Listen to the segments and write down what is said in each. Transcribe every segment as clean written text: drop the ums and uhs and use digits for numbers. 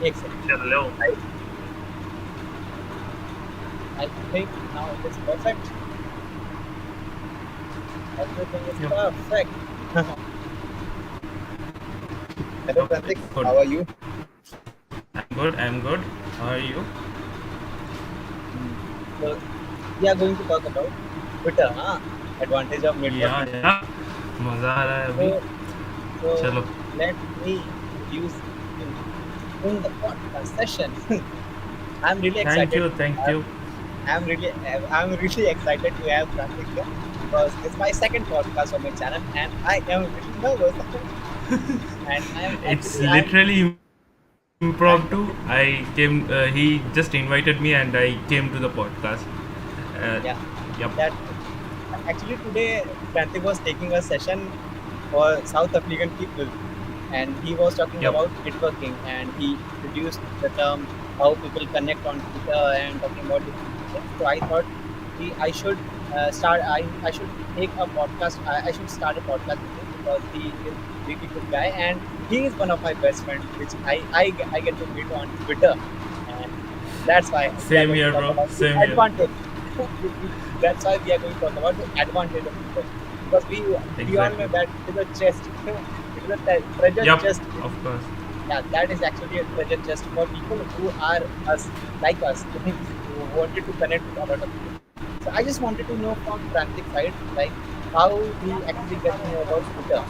Excellent. Hello. I, I think now it is perfect. Everything is Yep. perfect. Hello, Yep. Prantik. It's good. How are you? I'm good. I'm good. How are you? Hmm. So, we are going to talk about Twitter, huh? Advantage of Yeah, networking. yeah. मजा आ रहा है अभी. So, so चलो. let me introduce you in the podcast session. I'm really Thank excited. you. Thank you. I'm really excited to have Prantik here because it's my second podcast on my channel, and I am really nervous. And It's I'm literally I'm impromptu. I came. He just invited me, and I came to the podcast. Uh, yeah. yep. That actually today Prantik was taking a session for South African people, and he was talking Yep. about networking, and he introduced the term how people connect on Twitter and talking about different things. So I thought I should start. I should take a podcast. I should start a podcast with him because he is really good guy, and he is one of my best friends, which I get to meet on Twitter, and that's why we are Same going to here, talk bro. about the Same here. advantage. That's why we are going to talk about the advantage of Twitter because we all know Exactly. that it is a chest. It is a treasure Yep. chest. Of course. Yeah, that is actually a treasure chest for people who are us, like us, who wanted to connect with a lot of people. So I just wanted to know from Prantik's side, like how he actually get to know about Twitter,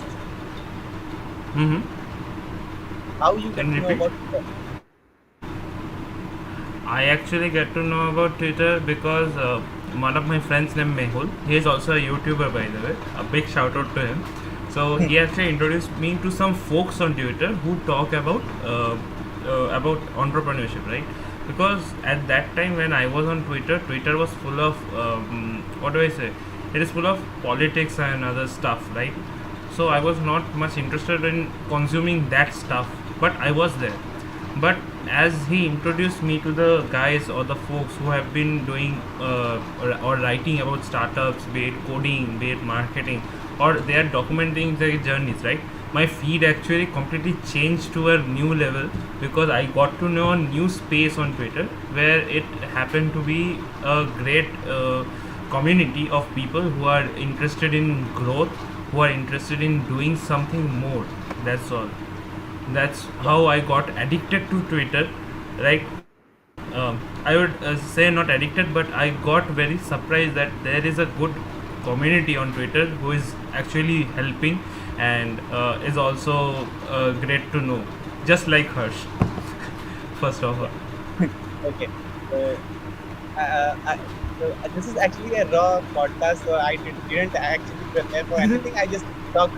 Mm-hmm. how you get Can to you know repeat? about Twitter. I actually get to know about Twitter because one of my friends named Mehul, he is also a YouTuber by the way. A big shout out to him. So he actually introduced me to some folks on Twitter who talk about entrepreneurship, right? Because at that time when I was on Twitter, Twitter was full of what do I say? It is full of politics and other stuff, right? So I was not much interested in consuming that stuff, but I was there. But as he introduced me to the guys or the folks who have been doing or writing about startups, be it coding, be it marketing, or they are documenting their journeys, right? My feed actually completely changed to a new level because I got to know a new space on Twitter where it happened to be a great community of people who are interested in growth, who are interested in doing something more. That's all. That's Yeah, how I got addicted to Twitter, right? I would say not addicted, but I got very surprised that there is a good community on Twitter who is actually helping and is also great to know, just like Harsh, first of all. yeah. Okay. So I, this is actually a raw podcast, so didn't actually prepare for anything. I just talked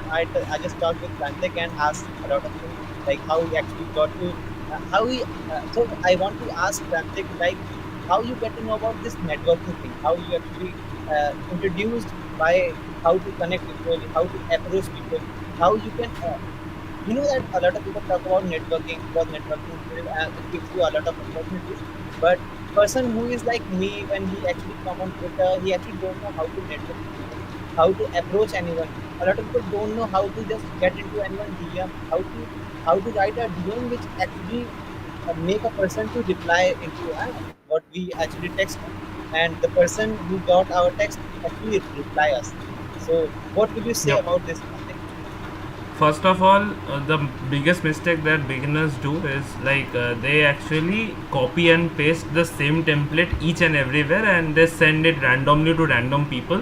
with Prantik and asked a lot of things, like how he actually got to, how he. So I want to ask Prantik, like how you get to know about this networking thing, how you actually introduced by how to connect people, how to approach people, how you can. You know that a lot of people talk about networking because networking it gives you a lot of opportunities, but person who is like me, when he actually come on Twitter, he actually don't know how to network with people, how to approach anyone. A lot of people don't know how to just get into anyone DM, how to write a DM which actually make a person to reply into what we actually text him, and the person who got our text actually reply us. So what will you say Yep. about this, Prantik? First of all, the biggest mistake that beginners do is like they actually copy and paste the same template each and everywhere and they send it randomly to random people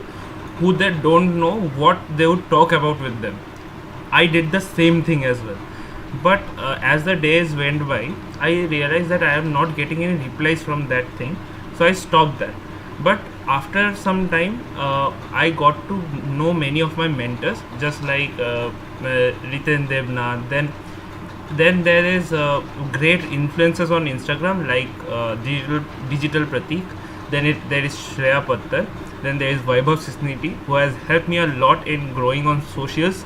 who they don't know what they would talk about with them. I did the same thing as well. But as the days went by, I realized that I am not getting any replies from that thing. So I stopped that. But after some time, I got to know many of my mentors, just like Riten Devnath. Then there is great influencers on Instagram like digital Pratik. There is Shreya Pattar. Then there is Vaibhav Sisniti, who has helped me a lot in growing on socials,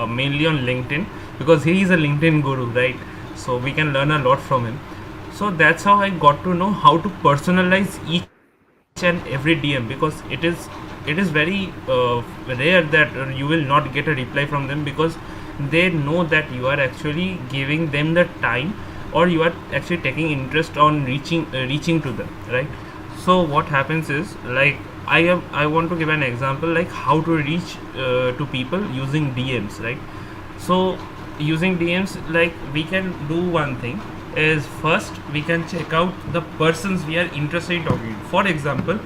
mainly on LinkedIn, because he is a LinkedIn guru, right? So we can learn a lot from him. So that's how I got to know how to personalize each and every DM, because it is very rare that you will not get a reply from them, because they know that you are actually giving them the time or you are actually taking interest on reaching to them, right? So what happens is, like, I want to give an example, like how to reach to people using DMs, right? So using DMs, like, we can do one thing is, first we can check out the persons we are interested in talking to. For example,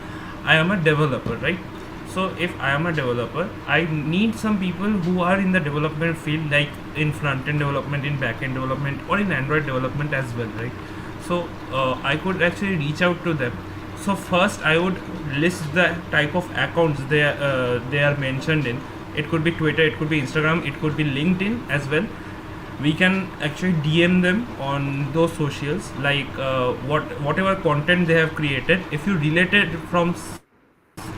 I am a developer, right? So if I am a developer, I need some people who are in the development field, like in front end development, in back end development, or in Android development as well, right? So I could actually reach out to them. So first I would list the type of accounts they are mentioned in. It could be Twitter, it could be Instagram, it could be LinkedIn as well. We can actually DM them on those socials, like whatever content they have created. If you related from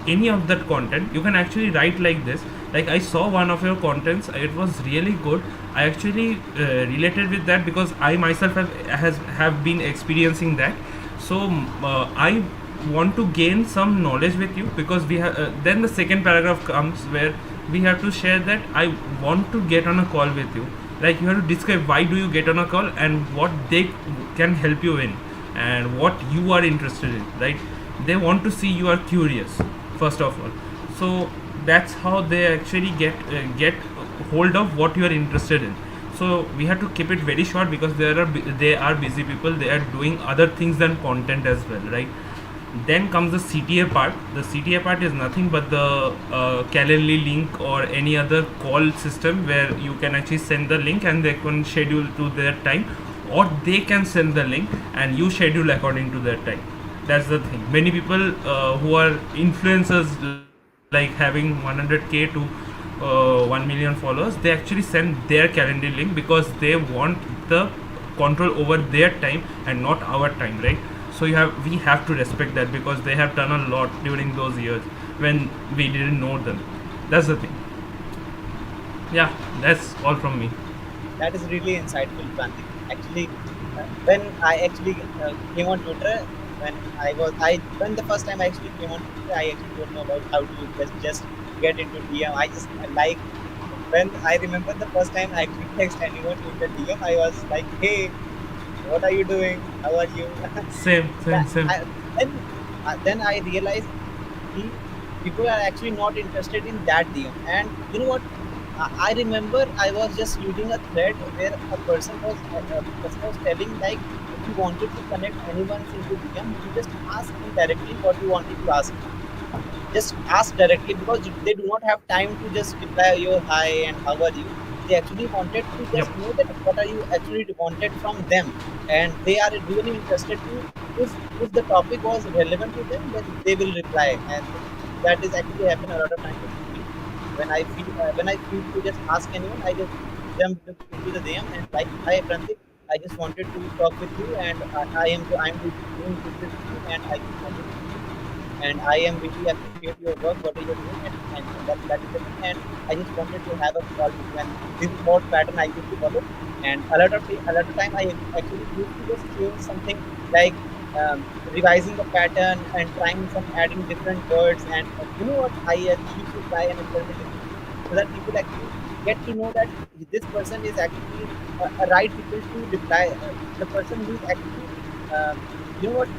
any of that content, you can actually write like this, like, I saw one of your contents, it was really good. I actually related with that because I myself have been experiencing that. So I want to gain some knowledge with you, because we have then the second paragraph comes, where we have to share that I want to get on a call with you. Like, you have to describe why do you get on a call, and what they can help you in, and what you are interested in, right? They want to see you are curious, first of all. So that's how they actually get hold of what you are interested in. So we have to keep it very short, because they are busy people, they are doing other things than content as well, right? Then comes the CTA part. The CTA part is nothing but the Calendly link or any other call system, where you can actually send the link and they can schedule to their time, or they can send the link and you schedule according to their time. That's the thing. Many people who are influencers, like having 100k to 1 million followers, they actually send their calendar link, because they want the control over their time and not our time, right? So we have to respect that, because they have done a lot during those years when we didn't know them. That's the thing. Yeah, that's all from me. That is really insightful, Prantik. Actually, when I actually came on Twitter, when the first time I actually came on Twitter, I actually don't know about how to just get into DM. I just like, when I remember the first time I actually text anyone in the DM, I was like, "Hey, what are you doing? How are you?" Same, same, That, same. then I realized he, people are actually not interested in that DM. And you know what? I remember I was just reading a thread where a person was telling, like, if you wanted to connect anyone into DM, you just ask him directly what you wanted to ask him. Just ask directly, because they do not have time to just reply your hi and how are you. They actually wanted to Yep. just know that what are you actually wanted from them, and they are really interested to, if the topic was relevant to them, then they will reply. And that is actually happen a lot of times with me. When I feel to just ask anyone, I just jump into the DM and like, "Hi, Prantik, I just wanted to talk with you, and I'm doing this thing, and I just wanted to see, and I am really appreciate your work, what are you doing, and that is the thing, and I just wanted to have a call with you, and this is what pattern I used to follow." And a lot of time I actually used to just change something, like, revising the pattern and trying some adding different words, and you know what, I used to try and experiment different things, so that people actually get to know that this person is actually a right people to reply, the person who is actually, um, you know what,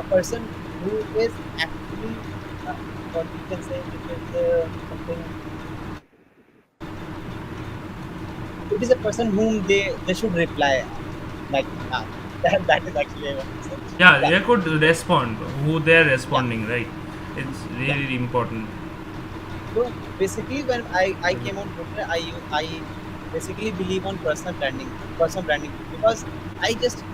a person who is actually, uh, what we can say, it is something, it is a person whom they should reply, like, that is actually I want to say. Yeah, Yeah, they could respond who they are yeah, responding, right? It's yeah. really important. So basically, when I came on Twitter, I basically believe on personal branding, because I just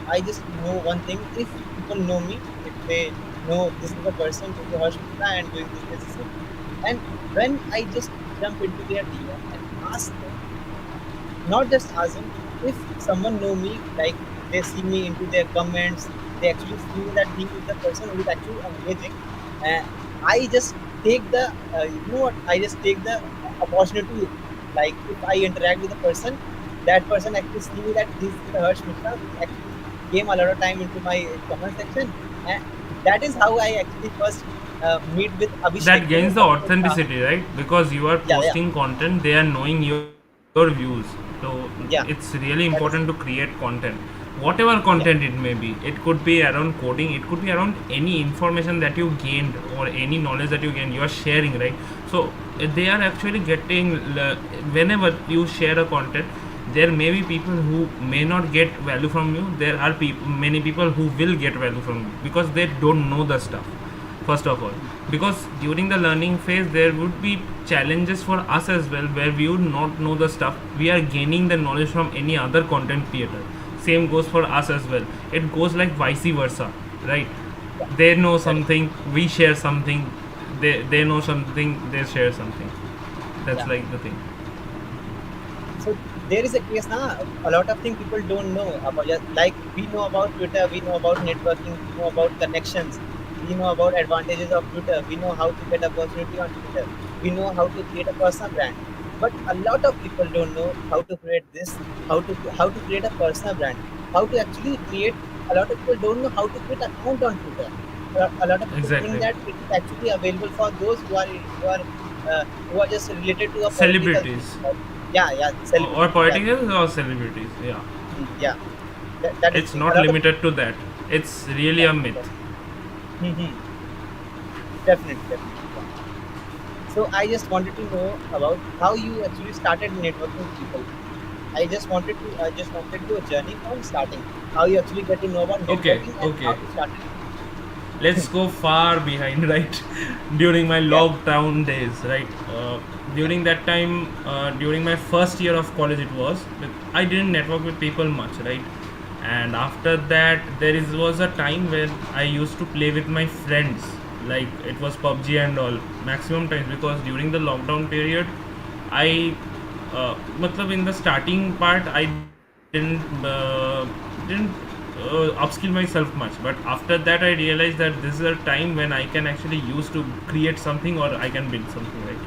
know one thing. If people know me, if they know this is the person, this is Harsh Mitra, and doing this thing, and when I just jump into their DM and ask them, not just ask them, if someone know me, like, they see me into their comments, they actually see that he is the person who is actually engaging, and I just take the, you know what, I just take the opportunity, like, if I interact with a person, that person actually see me that this is the Harsh Mishra who actually came a lot of time into my comment section, and that is how I actually first meet with Abhishek, That you know gains the what, authenticity, right? Because you are yeah, yeah, posting content, they are knowing your views. So it's yeah, really important to that is, create content whatever Yeah. content it may be. It could be around coding, it could be around any information that you gained or any knowledge that you gain, you are sharing, right? So they are actually getting, whenever you share a content, there may be people who may not get value from you. There are many people who will get value from you because they don't know the stuff, first of all. Because during the learning phase there would be challenges for us as well, where we would not know the stuff, we are gaining the knowledge from any other content creator. Same goes for us as well. It goes like vice versa, right? Yeah. They know Correct. something, we share something. They know something, they share something. That's Yeah. like the thing. So there is a case now. A lot of things people don't know about. Just like we know about Twitter, we know about networking, we know about connections, we know about advantages of Twitter, we know how to get opportunity on Twitter, we know how to create a personal brand. But a lot of people don't know how to create this, how to create a personal brand, how to actually create. A lot of people don't know how to create account on Twitter. A lot of people think Exactly. that it is actually available for those who are just related to a political thing. Celebrities. Yeah, yeah, Or celebrity. Yeah, politicians or celebrities, yeah. yeah. That is the It's thing. A not lot of limited to that. It's really yeah, a myth. yeah. Hmm. Definitely, definitely. Yeah. So I just wanted to know about how you actually started networking with people. I just wanted to a journey from starting. How you actually get to know about Okay, networking and how okay. you started. Let's go far behind, right? During my Yeah, lockdown days, right? yeah, During that time, during my first year of college, it was, I didn't network with people much, right? And after that, was a time when I used to play with my friends, like it was PUBG and all, maximum times, because during the lockdown period, I, matlab in the starting part, I didn't upskill myself much, but after that I realized that this is a time when I can actually use to create something, or I can build something, right?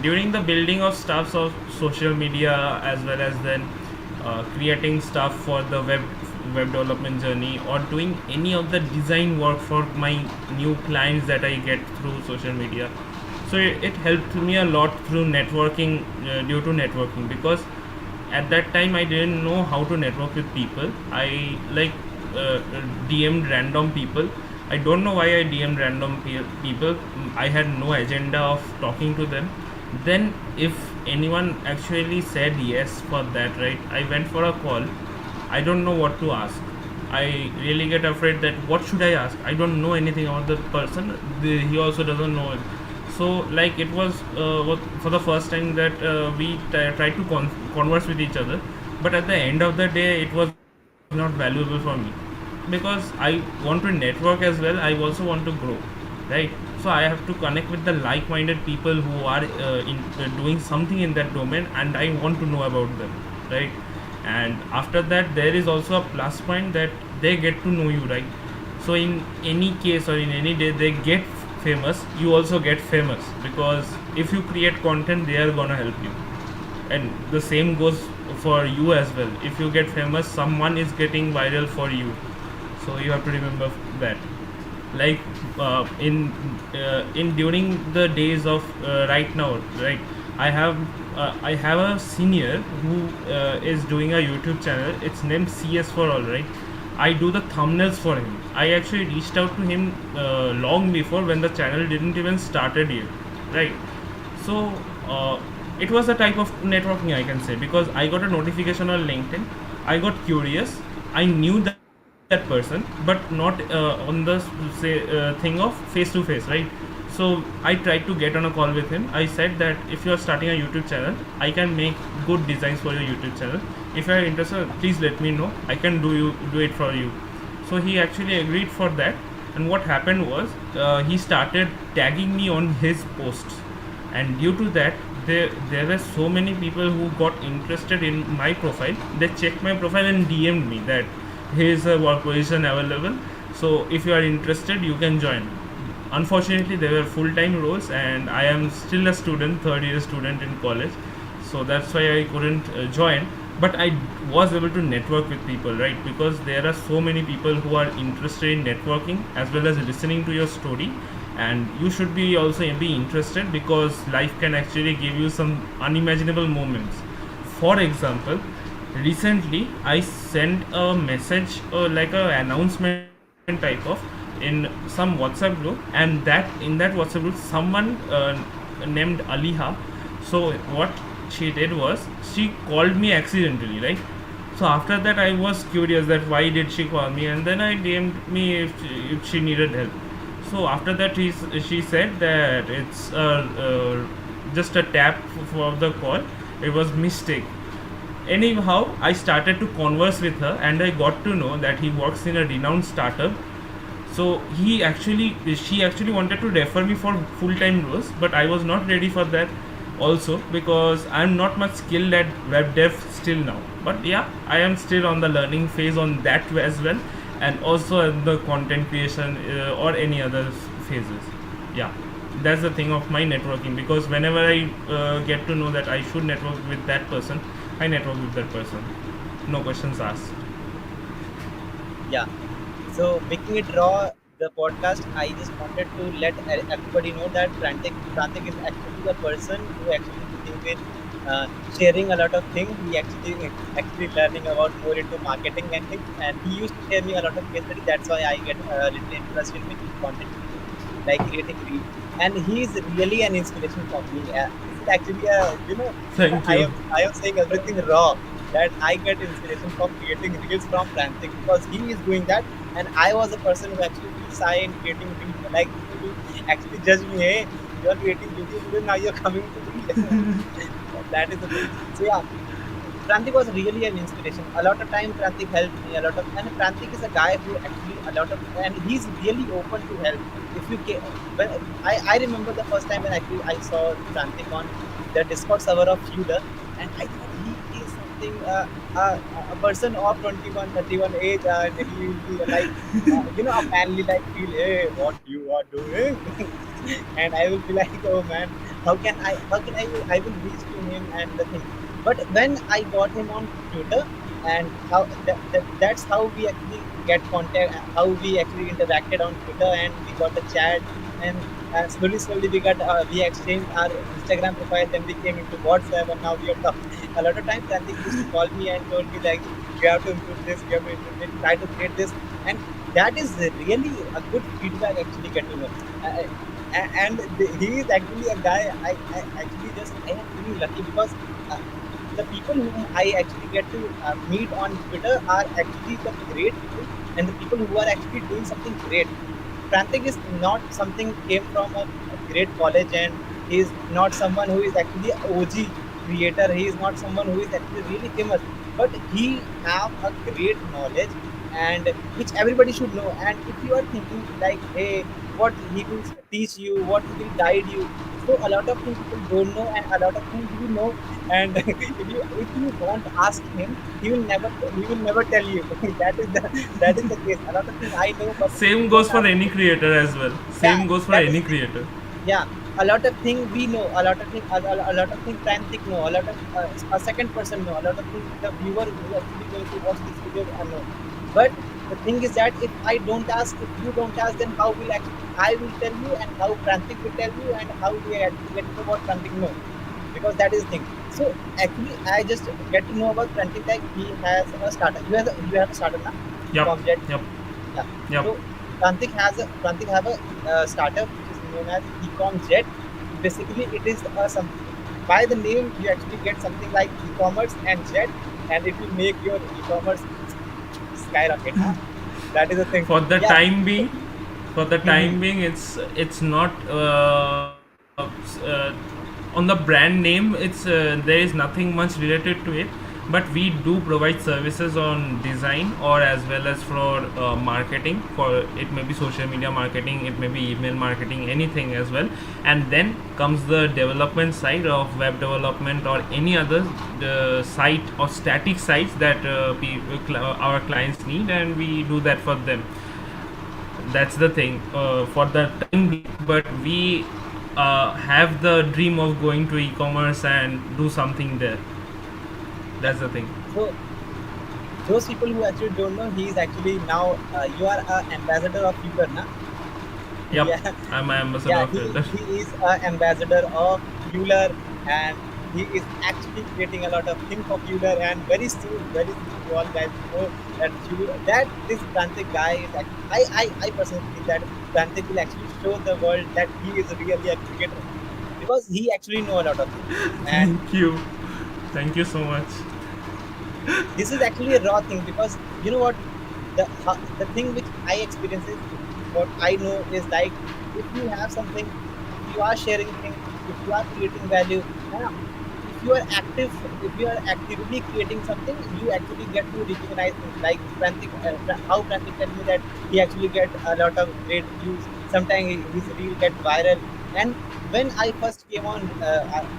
During the building of stuffs of social media, as well as then creating stuff for the web development journey, or doing any of the design work for my new clients that I get through social media. So it helped me a lot through networking, due to networking, because at that time I didn't know how to network with people. I like DM'd random people. I don't know why I DM'd random people. I had no agenda of talking to them. Then if anyone actually said yes for that, right, I went for a call. I don't know what to ask. I really get afraid that what should I ask? I don't know anything about the person. He also doesn't know it. So like it was, for the first time that we tried to converse with each other, but at the end of the day it was not valuable for me, because I want to network as well. I also want to grow, right? So I have to connect with the like-minded people who are doing something in that domain, and I want to know about them, right? And after that, there is also a plus point that they get to know you, right? So in any case or in any day they get famous, you also get famous, because if you create content, they are gonna help you. And the same goes for you as well. If you get famous, someone is getting viral for you. So you have to remember that. Like in during the days of right now, right, I have a senior who is doing a YouTube channel. It's named CS for all, right? I do the thumbnails for him. I actually reached out to him long before, when the channel didn't even started yet, right? So it was a type of networking, I can say, because I got a notification on LinkedIn. I got curious. I knew that person, but not on the say thing of face to face, right? So I tried to get on a call with him. I said that if you are starting a YouTube channel, I can make good designs for your YouTube channel. If you are interested, please let me know. I can do it for you. So he actually agreed for that. And what happened was, he started tagging me on his posts, and due to that, there were so many people who got interested in my profile. They checked my profile and DM'd me that here is a work position available, so if you are interested, you can join. Unfortunately, they were full-time roles, and I am still a student, third year student in college, so that's why I couldn't join. But I was able to network with people, right? Because there are so many people who are interested in networking as well as listening to your story, and you should be also be interested, because life can actually give you some unimaginable moments. For example, recently I sent a message, like a announcement type of, in some WhatsApp group, and that in that WhatsApp group someone named Aliha. So what she did was she called me accidentally, right? So after that I was curious that why did she call me, and then I DM'd me if she needed help. So after that she said that it's just a tap for the call, it was mistake. Anyhow, I started to converse with her and I got to know that he works in a renowned startup. So she actually wanted to refer me for full time roles, but I was not ready for that also, because I'm not much skilled at web dev still now. But yeah, I am still on the learning phase on that as well, and also in the content creation, or any other phases. Yeah, that's the thing of my networking, because whenever I get to know that I should network with that person, I network with that person, no questions asked. Yeah. So making it raw, the podcast, I just wanted to let everybody know that Prantik is actually a person who actually believe in sharing a lot of things. He actually learning about more into marketing and things, and he used to share me a lot of case studies. That's why I get a little interested in making content video, like creating reels. And he is really an inspiration for me. This is actually a Thank I you. am saying everything raw, that I get inspiration from creating reels from Prantik because he is doing that, and I was a person who actually feels shy in creating reels. Like people will actually judge me, hey, you are creating YouTube videos, now you're coming to reel. That is the thing. So yeah, Prantik was really an inspiration. A lot of time Prantik helped me a lot of, and Prantik is a guy who actually a lot of, and he's really open to help. If you can, when I remember the first time when actually I saw Prantik on the Discord server of Fuder, and I thought he is something a person of 21, 31 age, and he will be like a manly like feel, hey, what you are doing, and I will be like, oh man, how can I will reach to him and the thing. But when I got him on Twitter, and that's how we actually get contact, how we actually interacted on Twitter, and we got a chat, and slowly we exchanged our Instagram profile, then we came into WhatsApp, and now we are talking. A lot of times, Prantik used to call me and told me like, you have to improve this, you have to improve this, try to create this, and that is really a good feedback actually get to know. Uh, he is actually a guy I am feeling lucky because uh, the people whom I actually get to meet on Twitter are actually the great people, and the people who are actually doing something great. Prantik is not something came from a great college, and he is not someone who is actually a OG creator. He is not someone who is actually really famous, but he have a great knowledge, and which everybody should know. And if you are thinking like, hey, what he will teach you, what he will guide you, so a lot of things people don't know, and a lot of things you know, and if you won't ask him, he will never tell you. That is the case. A lot of things I know, but if you Same don't goes for ask any him, creator as well. yeah, Same goes for that is any the thing. creator. Yeah, a lot of things we know, a lot of things Prantik know, a lot of a second person know, a lot of things the viewer who actually going to watch this video know. But the thing is that if I don't ask, if you don't ask, then how will actually I will tell you, and how Prantik will tell you, and how we actually get to know what Prantik know, because that is the thing. So actually, I just get to know about Prantik that he has a startup. You have a startup now, Yep, Ecomjet. yep, Yeah. yep. So Prantik have a startup which is known as Ecomjet. Basically, it is some by the name you actually get something like e-commerce and jet, and it will make your e-commerce skyrocket. Huh? That is the thing. For the Yeah. time So, being, for the mhm. time being, it's not on the brand name. It's there is nothing much related to it, but we do provide services on design, or as well as for marketing. For it may be social media marketing, it may be email marketing, anything as well. And then comes the development side of web development, or any other site or static sites that our clients need, and we do that for them. That's the thing, for the time being. But we have the dream of going to e-commerce and do something there. Yeah. That's the thing. So those people who actually don't know, he is actually now you are a ambassador of Future, na? Yep, Yeah. I'm an ambassador Yeah, of he it. he is a ambassador of Euler, and he is actually creating a lot of things popular, and very soon you all guys will know that that this Prantik guy is I personally believe that Prantik will actually show the world that he is really a creator, because he actually know a lot of things. And Thank you. Thank you so much. this is actually a raw thing, because you know what, the thing which I experience is, what I know is like, if you have something, if you are sharing things, if you are creating value, yeah, if you are active, if you are actively creating something, you actually get to recognize things like Prantik, how Prantik tell me that he actually get a lot of great views. Sometimes his reel get viral. And when I first came on,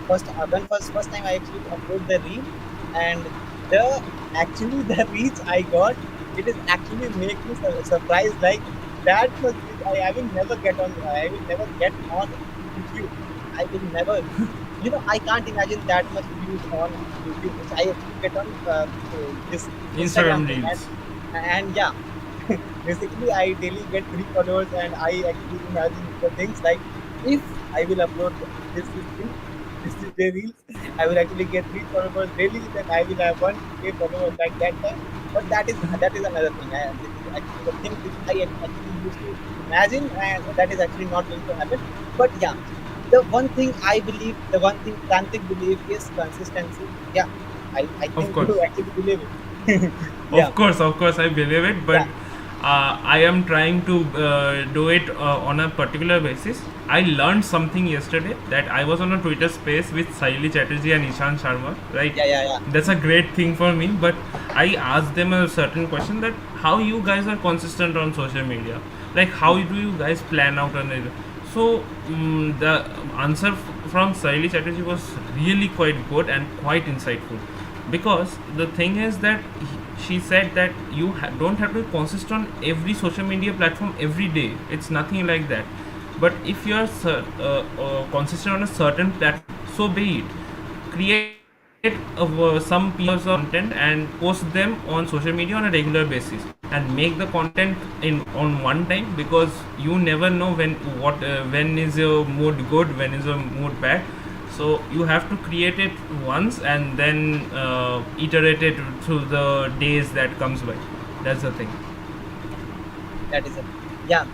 first time I actually upload the reel, and the actually the reach I got, it is actually make me surprised, like that much reach I will never get on, I will never get on YouTube. I will never, I can't imagine that much views on YouTube, which I actually get on this Instagram Instagram thing. reels. And yeah, basically I daily get 3 followers, and I actually imagine the things like, if I will upload this thing, this is the reels, I will actually get 3 followers daily, then I will have 1K followers like that time. But that is another thing. This is actually the thing which I actually used to imagine, and that is actually not going to happen. But yeah, the one thing I believe, the one thing Prantik believe is consistency. Yeah, I Of think course. you actually believe it. Yeah, Of course, I believe it, but yeah, I am trying to do it on a particular basis. I learned something yesterday that I was on a Twitter space with Saili Chatterjee and Ishan Sharma, right? yeah, yeah, yeah. That's a great thing for me, but I asked them a certain question that how you guys are consistent on social media, like how do you guys plan out on it? So the answer from Saili Chatterjee was really quite good and quite insightful, because the thing is that she said that you don't have to be consistent on every social media platform every day. It's nothing like that. But if you are consistent on a certain platform, so be it. Create some pieces of content and post them on social media on a regular basis, and make the content in on one time, because you never know when is your mood good, when is your mood bad. So you have to create it once and then iterate it through the days that comes by. That's the thing. That is it. Yeah,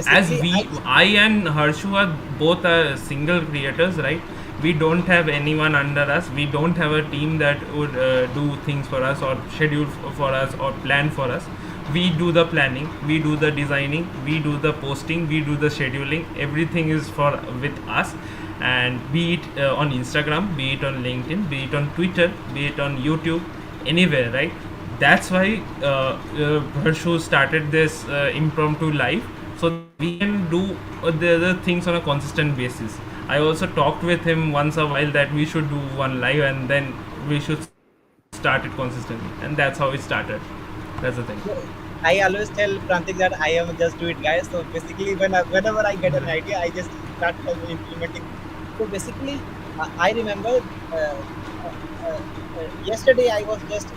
As basically, we I and Harshu are both single creators, right? We don't have anyone under us, we don't have a team that would do things for us, or schedule for us, or plan for us. We do the planning, we do the designing, we do the posting, we do the scheduling. Everything is for with us. And be it on Instagram, be it on LinkedIn, be it on Twitter, be it on YouTube, anywhere, right? That's why Harshu started this impromptu live, so that we can do the other things on a consistent basis. I also talked with him once a while that we should do one live, and then we should start it consistently, and that's how it started. That's the thing. I always tell Prantik that I am just do it, guys. So basically, whenever I get an idea, I just start implementing it. So basically, I remember uh, yesterday I was just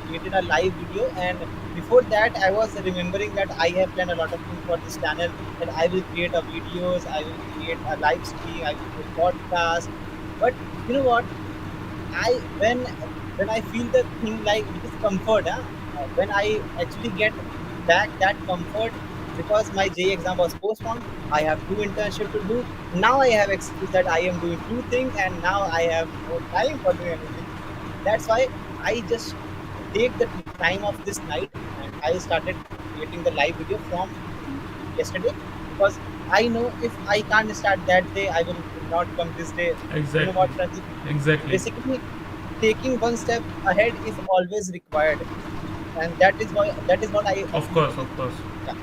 created a live video, and before that I was remembering that I have planned a lot of things for this channel. That I will create a videos, I will create a live stream, I will create podcast. But you know what? I when I feel the thing like it is comfort, when I actually get back that comfort, because my J exam was postponed, I have two internship to do. Now I have excuse that I am doing two things, and now I have no time for doing anything. That's why I just take the time of this night, and I started creating the live video from yesterday, because I know if I can't start that day, I will not come this day. You know Exactly. what, Pranjit? Exactly. Basically, taking one step ahead is always required, and that is what I Of actually course, believe. of course, Yeah.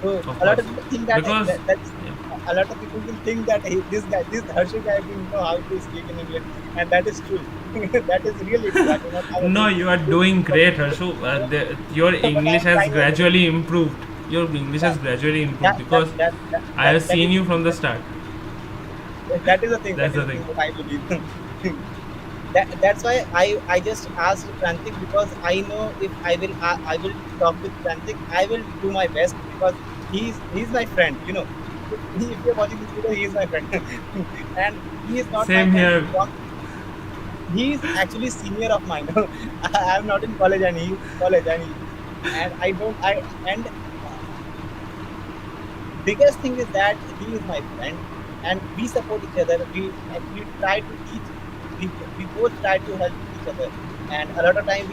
So of a lot course. of people think that, Because that's yeah. a lot of people will think that, hey, this Harshit guy didn't know how to speak in English, and that is true. That is really true. I do not have No, any you are good doing for great, English, Harshu. Your but I English am has trying my best. gradually improved. Your English Yeah, has gradually improved that that because that that I that, have that is seen you from the start. that is the thing. That That's is the the thing. thing what I believe. That's why I just asked Prantik, because I know if I will talk with Prantik, I will do my best, because he's my friend. If you're watching this video, he is my friend, and he is not my Same friend here. from He's actually senior of mine. I'm not in college and he's in college, and I don't I and biggest thing is that he is my friend and we support each other. We actually try to teach, we both try to help each other. And a lot of time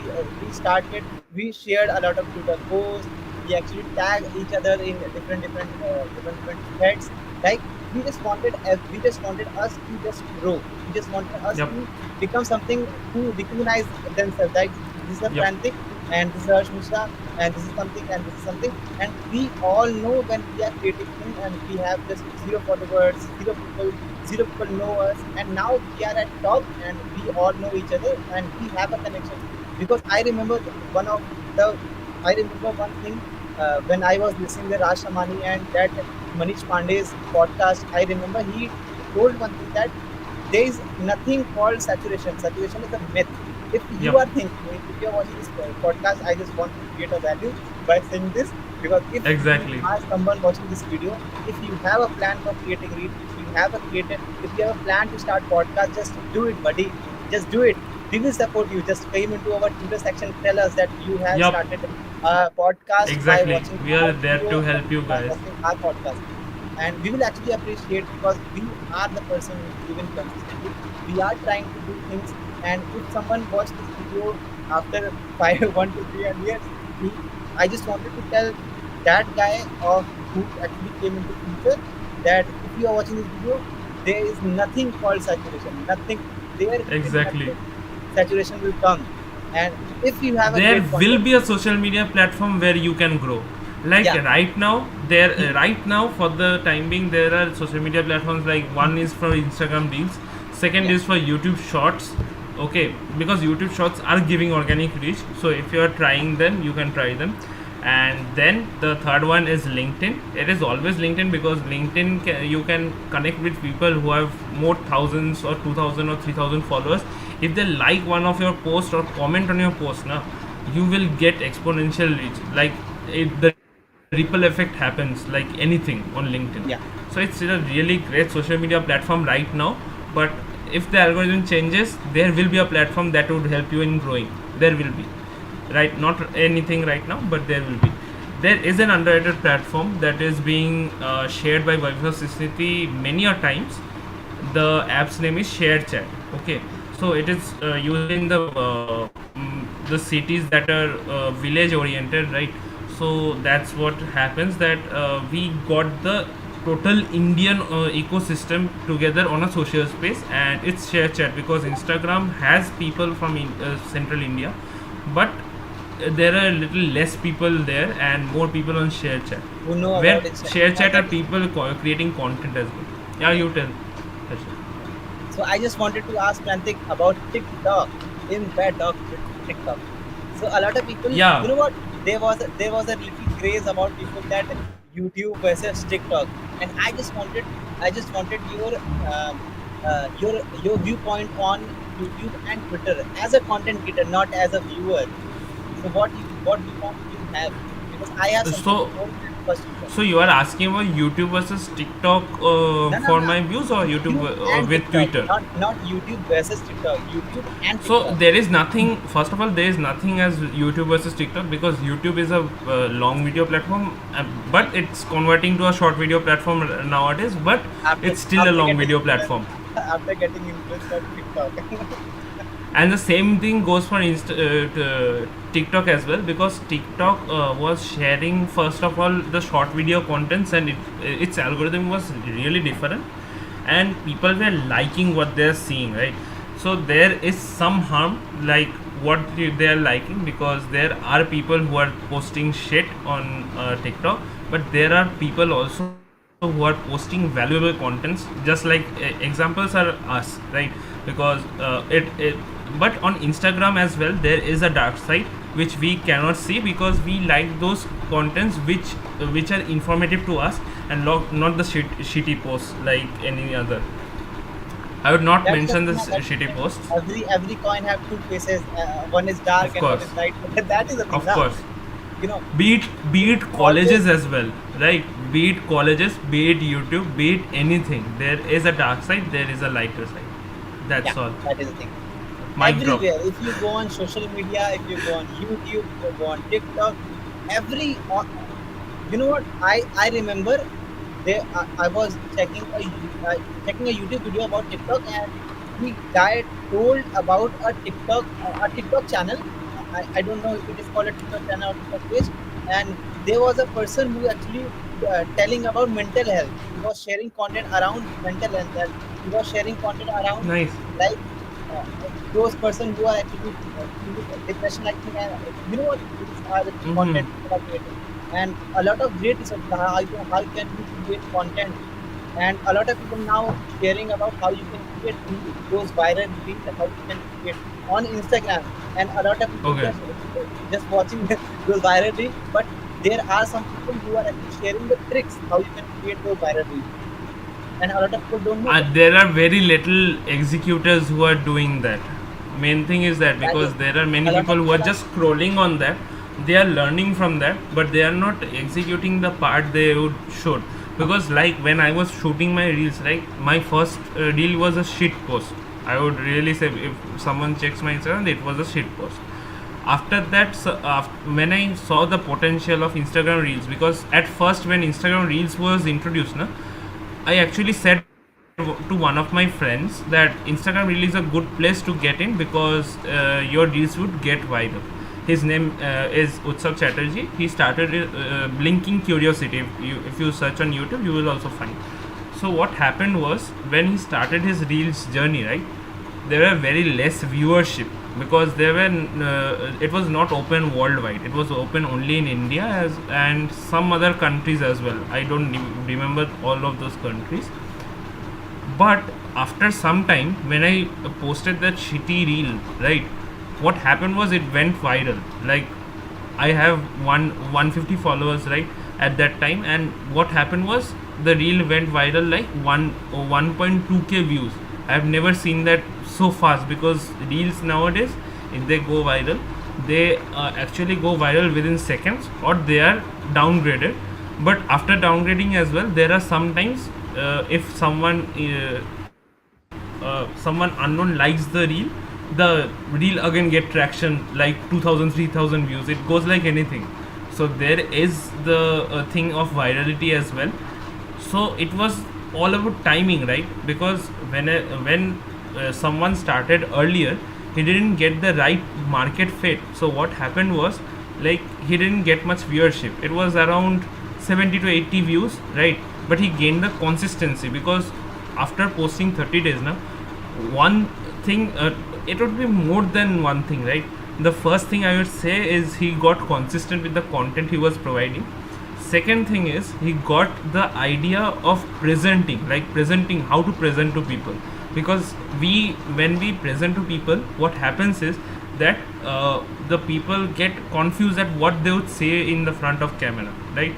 we shared a lot of Twitter posts. We actually tag each other in different threads. Like we just wanted us to just grow. We just wanted us Yep. to become something, to recognize themselves. Like this is a Yep. Prantik and this is Harsh Mishra and this is something and this is something. And we all know when we are creating things and we have just zero followers, zero people know us, and now we are at top and we all know each other and we have a connection. Because one of the I remember one thing, when I was listening to Raj Shamani and that Manish Pandey's podcast. I remember he told one thing, that there is nothing called saturation. Saturation is a myth. If you Yep. are thinking, if you are watching this podcast, I just want to create a value by saying this, because if you Exactly. are someone watching this video, if you have a plan for creating read, if you have a plan to start podcast, just do it, buddy. Just do it. We will support you. Just came into our Twitter section, tell us that you have Yep. started a podcast by Exactly. watching We our are there video to or help you by guys. watching our podcast. And we will actually appreciate, because we are the person who live in consistently. We are trying to do things, and if someone watched this video after five, 1 to 3 years, he, I just wanted to tell that guy of who actually came into future, that if you are watching this video, there is nothing called saturation. Nothing. There is Exactly. nothing. Saturation will come, and if you have a There great will content, be a social media platform where you can grow. Like yeah, right now for the time being, there are social media platforms, like one is for Instagram Reels, second yeah, is for YouTube Shorts. Okay, because YouTube Shorts are giving organic reach, so if you are trying them, you can try them. And then the third one is LinkedIn. It is always LinkedIn, because you can connect with people who have more thousands or 2,000 or 3,000 followers. If they like one of your posts or comment on your post now, you will get exponential reach. Like the ripple effect happens like anything on LinkedIn. yeah. So it's a really great social media platform right now. But if the algorithm changes, there will be a platform that would help you in growing. There will be, right? Not anything right now, but there will be. There is an underrated platform that is being shared by Vaibhav Sisniti many a times. The app's name is ShareChat. Okay, so it is used in the cities that are village oriented, right? So that's what happens, that we got the total Indian ecosystem together on a social space, and it's ShareChat, because Instagram has people from central India, but there are a little less people there and more people on ShareChat, Who know where about it? ShareChat are That is. people creating content as well. Yeah, you tell. So I just wanted to ask Prantik about TikTok. In bed of TikTok. So a lot of people, you Yeah. know what? There was a little craze about people that YouTube versus TikTok, and I just wanted your viewpoint on YouTube and Twitter as a content creator, not as a viewer. So what viewpoint do you have? Because I have something So, to hold that first viewpoint. so you are asking about YouTube versus TikTok No, no, for no. my views, or YouTube YouTube and with TikTok, Twitter? not YouTube versus TikTok. YouTube and So TikTok. there is nothing. First of all, there is nothing as YouTube versus TikTok, because YouTube is a long video platform, but it's converting to a short video platform nowadays. But After it's still a after long getting video influenced, platform. after getting influenced on TikTok. And the same thing goes for TikTok as well, because TikTok was sharing first of all the short video contents, and its algorithm was really different, and people were liking what they're seeing, right? So there is some harm, like what they are liking, because there are people who are posting shit on TikTok, but there are people also who are posting valuable contents, just like examples are us, right? Because it but on Instagram as well, there is a dark side which we cannot see, because we like those contents which are informative to us, and not the shitty posts like any other. I would not That's the mention the thing. That's the shitty thing. posts. Every coin have two faces. One is dark Of and one course, is light. That is the thing, of now. course. You know, Be it always. colleges as well, right? Be it colleges, be it YouTube, be it anything. There is a dark side. There is a lighter side. Yeah, That's all. that is the thing. Mic drop. everywhere. If you go on social media, if you go on YouTube, if you go on TikTok, every you know what, I remember there I was checking a YouTube video about TikTok, and the guy told about a TikTok channel. I don't know if it is called a TikTok channel or TikTok page. And there was a person who actually telling about mental health. He was sharing content around mental health, and he was sharing content around Nice. like those person who are actually into depression, I think. And you know what, these are the Mm-hmm. content people are creating, and a lot of great research on how can you create content. And a lot of people now sharing about how you can create those viral reels, how you can create on Instagram. And a lot of people Okay. just watching those viral reels, but there are some people who are actually sharing the tricks how you can create those viral reels, and a lot of people don't know that. There are very little executors who are doing that. Main thing is that That is, because there are many a lot people of who are people are. just scrolling on that, they are learning from that, but they are not executing the part they would should. Because like when I was shooting my reels, like my first reel was a shit post. I would really say if someone checks my Instagram, it was a shit post. After that, so, when I saw the potential of Instagram reels, because at first when Instagram reels was introduced, na, I actually said to one of my friends that Instagram really is a good place to get in because your reels would get viral. His name is Utsav Chatterjee. He started Blinking Curiosity. If you search on YouTube, you will also find. So what happened was when he started his reels journey, right? There were very less viewership because it was not open worldwide. It was open only in India as and some other countries as well. I don't remember all of those countries. But after some time, when I posted that shitty reel, right, what happened was it went viral. Like I have 150 followers, right, at that time, and what happened was the reel went viral like 1.2k views. I have never seen that so fast because reels nowadays, if they go viral, they actually go viral within seconds or they are downgraded. But after downgrading as well, there are sometimes if someone unknown likes the reel again get traction like 2000 3000 views. It goes like anything. So there is the thing of virality as well. So it was all about timing, right? Because when someone started earlier, he didn't get the right market fit. So what happened was like he didn't get much viewership. It was around 70 to 80 views, right? But he gained the consistency because after posting 30 days now, one thing it would be more than one thing, right? The first thing I would say is he got consistent with the content he was providing. Second thing is he got the idea of presenting how to present to people. Because when we present to people, what happens is that the people get confused at what they would say in the front of camera, right?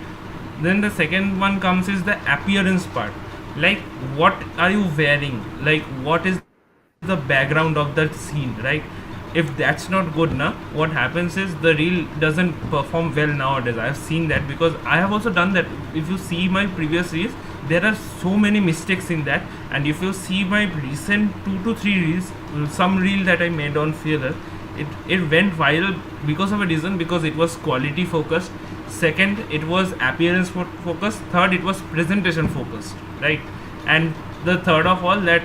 Then the second one comes is the appearance part. Like what are you wearing, like what is the background of that scene, right? If that's not good now, what happens is the reel doesn't perform well nowadays. I've seen that because I have also done that. If you see my previous reels, there are so many mistakes in that. And if you see my recent 2 to 3 reels, some reel that I made on Fearless, it went viral because of a reason, because it was quality focused. Second, it was appearance focused. Third, it was presentation focused, right? And the third of all, that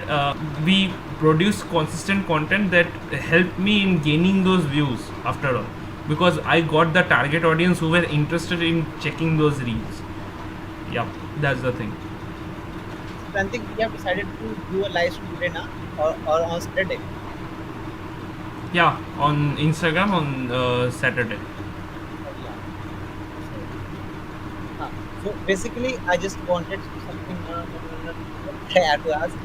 we produce consistent content that helped me in gaining those views after all, because I got the target audience who were interested in checking those reels. Yeah, that's the thing. So I think we have decided to do a live stream today now, or on Saturday. Yeah, on Instagram on Saturday. Yeah. So, so basically, I just wanted something. I have to ask.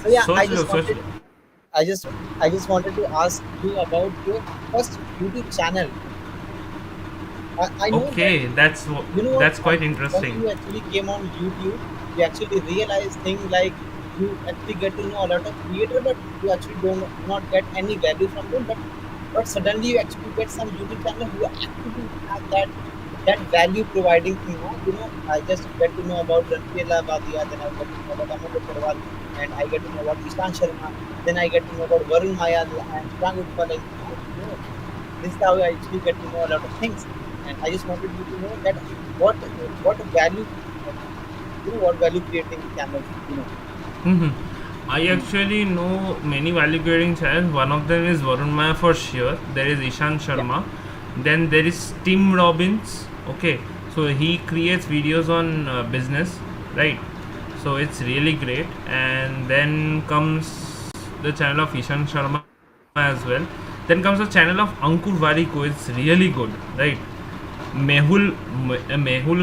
So yeah, So, so, so I just wanted to ask you about your first YouTube channel. I know that, okay, you know what, that's quite when interesting. you actually came on YouTube, you actually realize things like you actually get to know a lot of creator, but you actually don't not get any value from them. But suddenly you actually get some YouTube channel who actually have that value providing thing. You know, I just get to know about Ranpela Badia, then I get to know about Amanda Porwal. and I get to know about Ishan Sharma. Then I get to know about Varun Mayal and Prang Utpal. This is how I actually get to know a lot of things. And I just wanted you to know that what value, what value creating channels, Hmm. I actually know many value creating channels. One of them is Varun Maya for sure. There is Ishan Yeah, Sharma. Then there is Tim Robbins. Okay, so he creates videos on business, right? So it's really great. And then comes the channel of Ishan Sharma as well. Then comes the channel of Ankur Wariko. It's really good, right? Mehul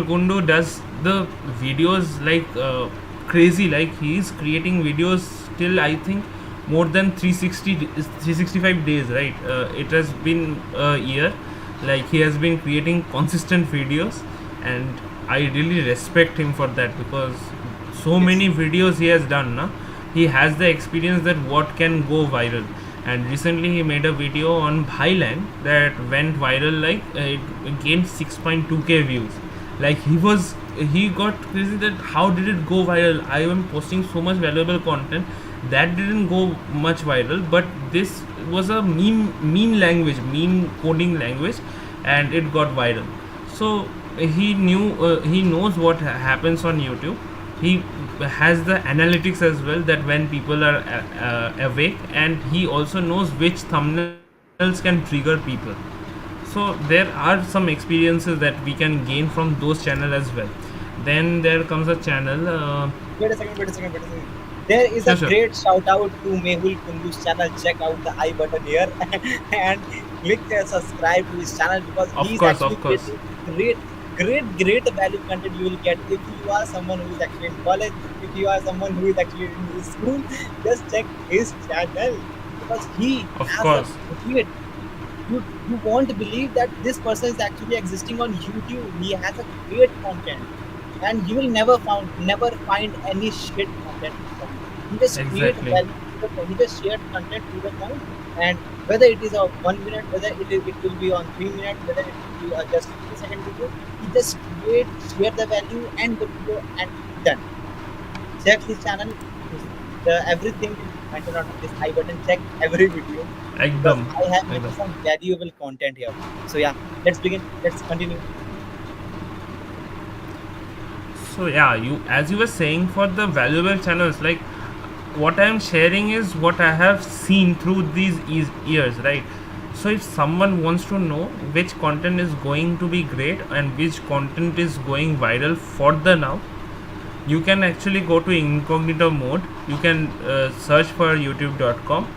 Gundo does the videos like crazy. Like he's creating videos till I think more than 365 days. Right? It has been a year. Like he has been creating consistent videos, and I really respect him for that because so yes, many videos he has done. Na? He has the experience that what can go viral, and recently he made a video on Bhailand that went viral. Like it gained 6.2k views. Like he got crazy that how did it go viral. I am posting so much valuable content that didn't go much viral, but this was a meme coding language, and it got viral. So he knows what happens on YouTube. He has the analytics as well, that when people are awake, and he also knows which thumbnails can trigger people. So there are some experiences that we can gain from those channel as well. Then there comes a channel, wait a second, wait a second, wait a second. There is a sure, sure, great shout out to Mehul Kundu's channel. Check out the I button here and click subscribe to his channel because of he's course, actually of course, creating great value content you will get. If you are someone who is actually in college, if you are someone who is actually in his school, just check his channel because he of has a course, great, you won't believe that this person is actually existing on YouTube. He has a great content, and you will never find any shit content from him. He just create exactly. value to the point. He just shared content to the point, and whether it is a 1 minute, whether it will be on 3 minutes, whether it will be just 60-second video, he just share the value and the video and done. Check his channel. Everything will be mentioned on this I button. Check every video because Ekdam, I have made ekdam. some valuable content here. So yeah, let's begin. Let's continue. So yeah, you as you were saying, for the valuable channels, like what I am sharing is what I have seen through these years, right? So if someone wants to know which content is going to be great and which content is going viral for the now, you can actually go to incognito mode. You can search for youtube.com,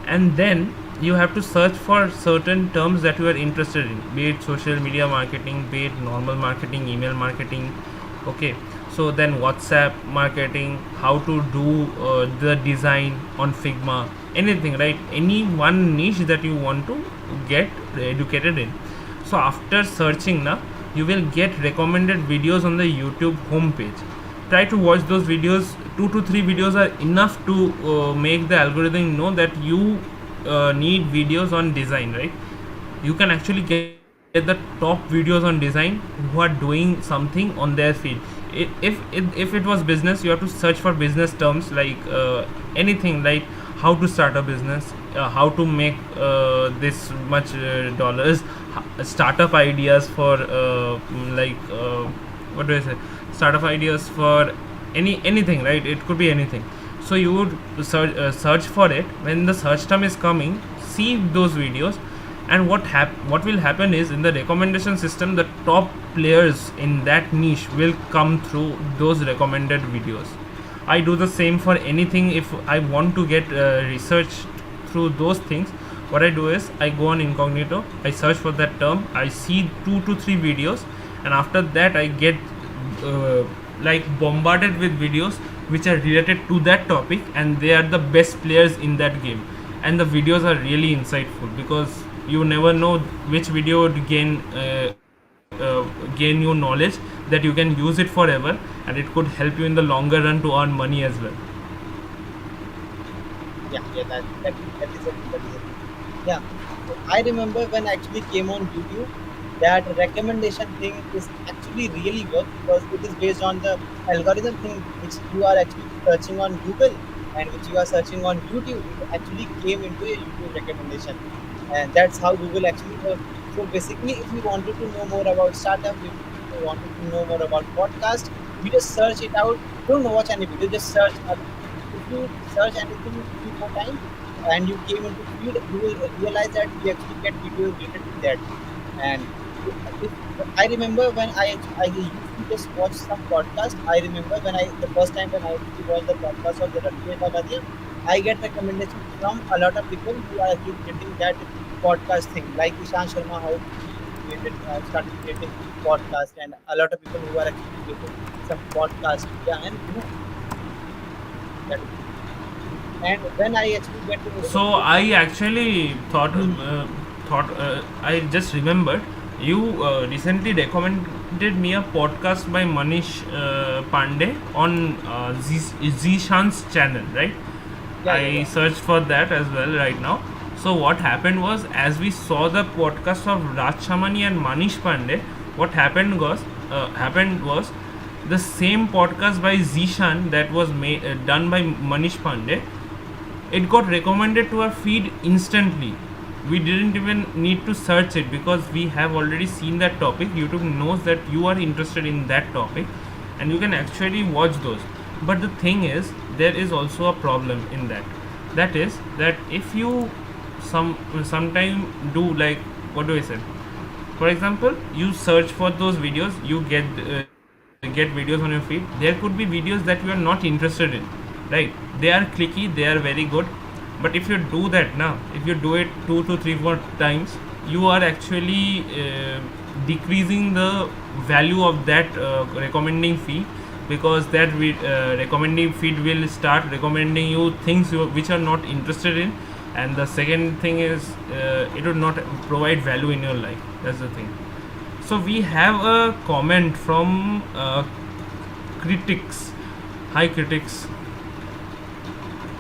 and then you have to search for certain terms that you are interested in, be it social media marketing, be it normal marketing, email marketing. Okay, so then WhatsApp marketing, how to do the design on Figma, anything, right? Any one niche that you want to get educated in. So after searching now, you will get recommended videos on the YouTube homepage. Try to watch those videos. 2 to 3 videos are enough to make the algorithm know that you need videos on design, right? You can actually get the top videos on design who are doing something on their field. If it was business, you have to search for business terms, like anything like how to start a business, how to make this much dollars, startup ideas for what do I say, startup ideas for anything, right? It could be anything. So you would search for it. When the search term is coming, see those videos, and what will happen is, in the recommendation system, the top players in that niche will come through those recommended videos. I do the same for anything. If I want to get research through those things, what I do is I go on incognito, I search for that term, I see 2 to 3 videos, and after that I get uh, like bombarded with videos which are related to that topic, and they are the best players in that game. And the videos are really insightful because you never know which video would gain you knowledge that you can use it forever, and it could help you in the longer run to earn money as well. Yeah, yeah, that is a thing. That is a thing. Yeah, so I remember when I actually came on YouTube, that recommendation thing is actually really work because it is based on the algorithm thing which you are actually searching on Google. and which you are searching on YouTube, it actually came into a YouTube recommendation, and that's how Google actually. So basically, if you wanted to know more about startup, if you wanted to know more about podcast, you just search it out. Don't watch any video, just search. If you search anything 3 4 times and you came into feed, you will realize that you actually get videos related to that. And if I remember when I used to just watch some podcast. I remember when I the first time when I actually watched the podcast of the Ranveer Babadia, I get recommendation from a lot of people who are actually creating that podcast thing, like Ishan Sharma, how he created started creating podcast, and a lot of people who are actually creating some podcast. Yeah, and that is, and when I actually get to So I actually thought I just remembered you recently recommended me a podcast by Manish Pandey on Zishan's channel, right? yeah, yeah, I yeah. searched for that as well right now. So what happened was, as we saw the podcast of Raj Shamani and Manish Pandey, what happened was the same podcast by Zishan that was done by Manish Pandey, it got recommended to our feed instantly. We didn't even need to search it because we have already seen that topic. YouTube knows that you are interested in that topic and you can actually watch those. But the thing is, there is also a problem in that. That is that if you sometime do, like, what do I say? For example, you search for those videos, you get videos on your feed. There could be videos that you are not interested in, right? They are clicky, they are very good, but if you do that now, if you do it 2 to 3 more times, you are actually decreasing the value of that recommending feed, because that recommending feed will start recommending you things which are not interested in. And the second thing is, it would not provide value in your life. That's the thing. So we have a comment from critics. Hi critics.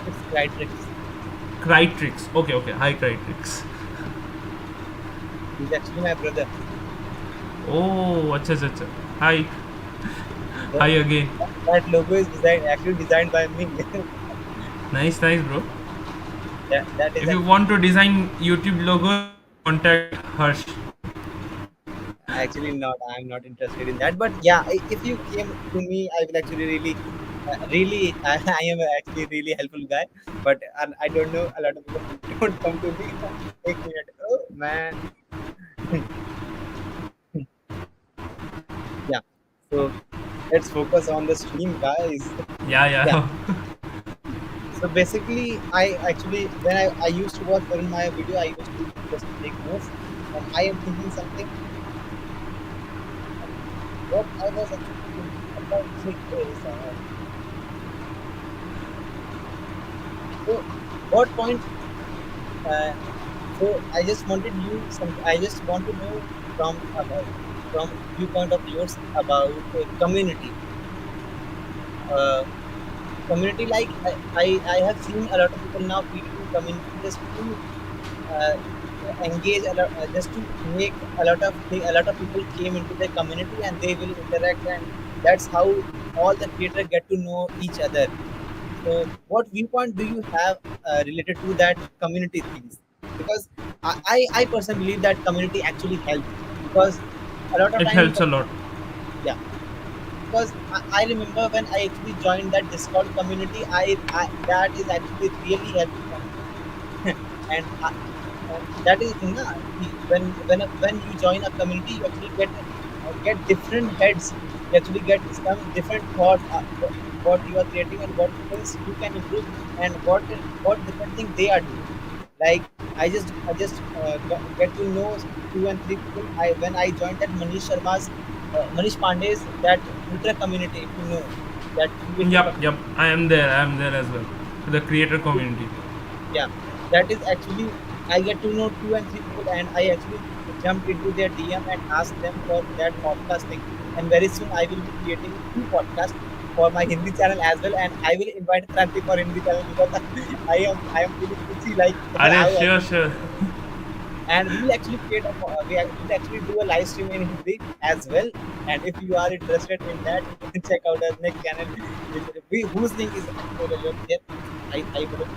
It's Critrix. Critrix. Okay, okay. Hi Critrix. He's actually my brother. Oh, acha acha acha. Hi. The, Hi again. that logo is designed by me. Nice, nice, bro. That is If you actually want to design YouTube logo, contact Harsh. actually not. I'm not interested in that. But yeah, if you came to me, I will actually really. I am actually a really helpful guy. But I don't know, a lot of people don't come to me. 1 minute. Oh man. Yeah. So let's focus on the stream, guys. Yeah, Yeah. yeah. So basically, I actually when I used to watch during my video, I used to just take notes, and I am thinking something. What I was actually thinking about is so what point. Uh, so I just wanted you some. I just want to know from viewpoint of yours about community. Uh, Community, like I have seen a lot of people now creating community just to uh, engage just to make a lot of people came into the community and they will interact, and that's how all the creators get to know each other. So what viewpoint do you have related to that community things? Because I personally believe that community actually helps, because a lot of It time helps a lot. yeah, because I remember when I actually joined that Discord community, I that is actually really helpful for me. And that is the thing, na, when you join a community, you actually get different heads. You actually get some different thoughts, what you are creating and what things you can improve, and what different things they are doing. Like I just get to know 2 and 3 people. I when I joined that Manish Pandey's that Twitter community, if you know that creator Yup, community. yup. I am there. I am there as well. The creator community. Yeah, that is actually I get to know 2 and 3 people, and I actually jumped into their DM and asked them for that podcast thing. And very soon I will be creating 2 podcasts for my Hindi channel as well, and I will invite Prantik for Hindi channel because I am feeling itchy, like Are how sure, sure. and we will actually we will actually do a live stream in Hindi as well. And if you are interested in that, you can check out our next channel, whose link is available here. I wouldn't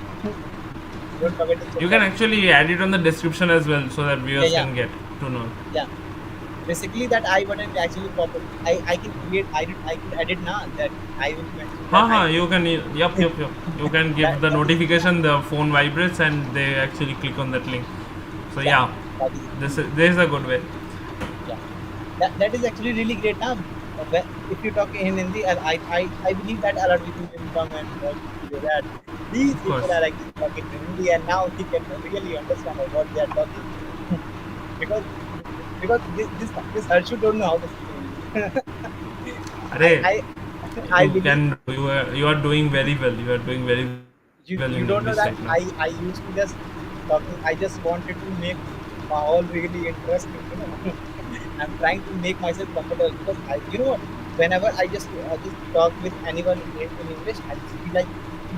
don't forget to check You can that. actually add it on the description as well so that Yeah, viewers yeah, can get to know. yeah. Basically, that I button actually pop up. I can create. I could edit now that I will mention that I You can, yup. You can give the that is notification, the phone vibrates, and they actually click on that link. So yeah, yeah, that is this is a good way. yeah. That is actually really great. Now, if you talk in Hindi, I believe that a lot of people will come and watch this video. That these Of people course. are actually talking in Hindi, and now he can really understand what they are talking. because this Harshu don't know how to speak English. I Arey, I I you believe can, you are doing very well. You are doing very well in English you right now. don't know that I used to just talking. I just wanted to make all really interesting. I'm trying to make myself comfortable because what? Whenever I just talk with anyone in English, I just feel like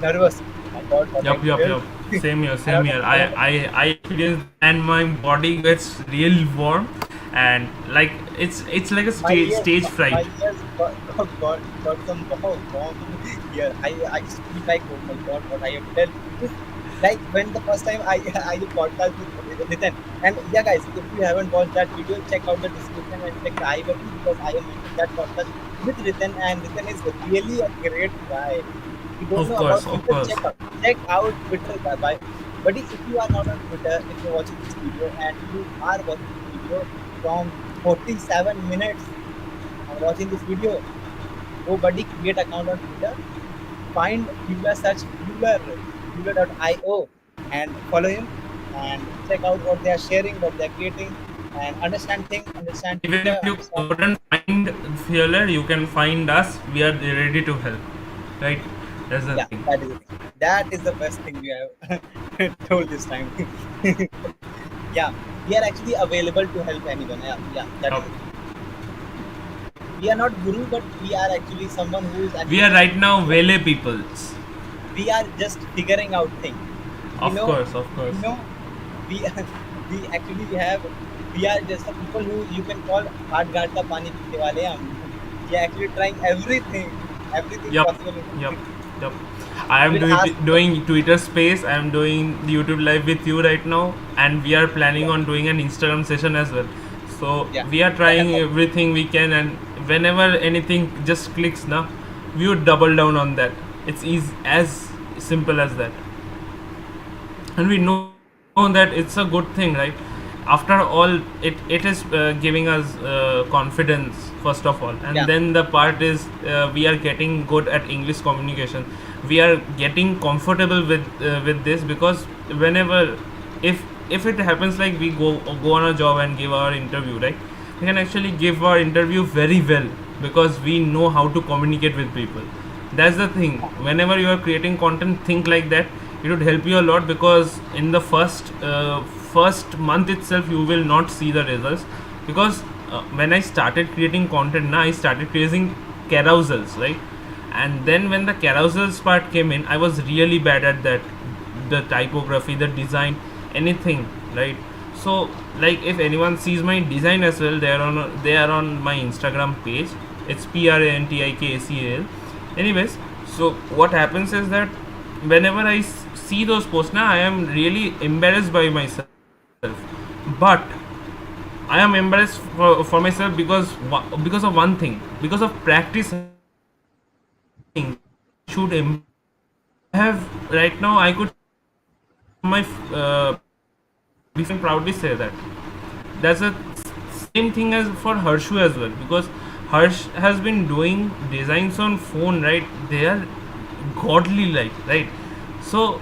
nervous. Oh my God, what I tell. Yup. Same here, a same lot of here. a lot of I experience that and my body gets real warm, and like it's like a my ears stage my fright. ears got some warm here. I just feel like, oh my God, what I have to tell. This, like when the first time I I did podcast with Nitin. And yeah, guys, if you haven't watched that video, check out the description and check the I button because I have mentioned that podcast with Nitin, and Nitin is really a great guy. If you don't Of know course, about of Twitter, course. check out Twitter by. Buddy, if you are not on Twitter, if you're watching this video and you are watching this video from 47 minutes and watching this video, go buddy, create account on Twitter, find Bueller, search Bueller.io and follow him and check out what they are sharing, what they are creating, and understand things, understand Even Twitter, if you understand. couldn't find Fearler, you can find us. We are ready to help. Right? That's the Yeah, thing. that is the thing. That is the best thing we have told this time. Yeah, we are actually available to help anyone. Yeah, yeah, that is Yup. the thing. We are not guru, but we are actually someone who is We are actually right now Vele peoples. we are just figuring out things. We Of know, course, of we course. know, we we actually have we are just the people who you can call hard guard ka pani peene wale hum. We are actually trying everything Yup, possible. yup, yup. I am We'll ask. doing Twitter Space. I am doing the YouTube Live with you right now, and we are planning Yeah, on doing an Instagram session as well. So yeah, we are trying everything we can, and whenever anything just clicks, now we would double down on that. It's easy, as simple as that, and we know that it's a good thing, right? After all, it is giving us confidence first of all, and yeah, then the part is we are getting good at English communication. We are getting comfortable with this, because whenever, if it happens like we go on a job and give our interview, right, we can actually give our interview very well because we know how to communicate with people. That's the thing. Whenever you are creating content, think like that. It would help you a lot, because in the first month itself you will not see the results, because when I started creating content, now I started creating carousels, right? And then when the carousels part came in, I was really bad at that, the typography, the design, anything, right? So like, if anyone sees my design as well, they are on my Instagram page. It's PRANTIKACAL. Anyways, so what happens is that whenever I see those posts now, I am really embarrassed by myself. But I am embarrassed for myself because of one thing, because of practice. Should have right now, I could my we can proudly say that. That's the same thing as for Harshu as well, because Harsh has been doing designs on phone, right? They are godly like, right? So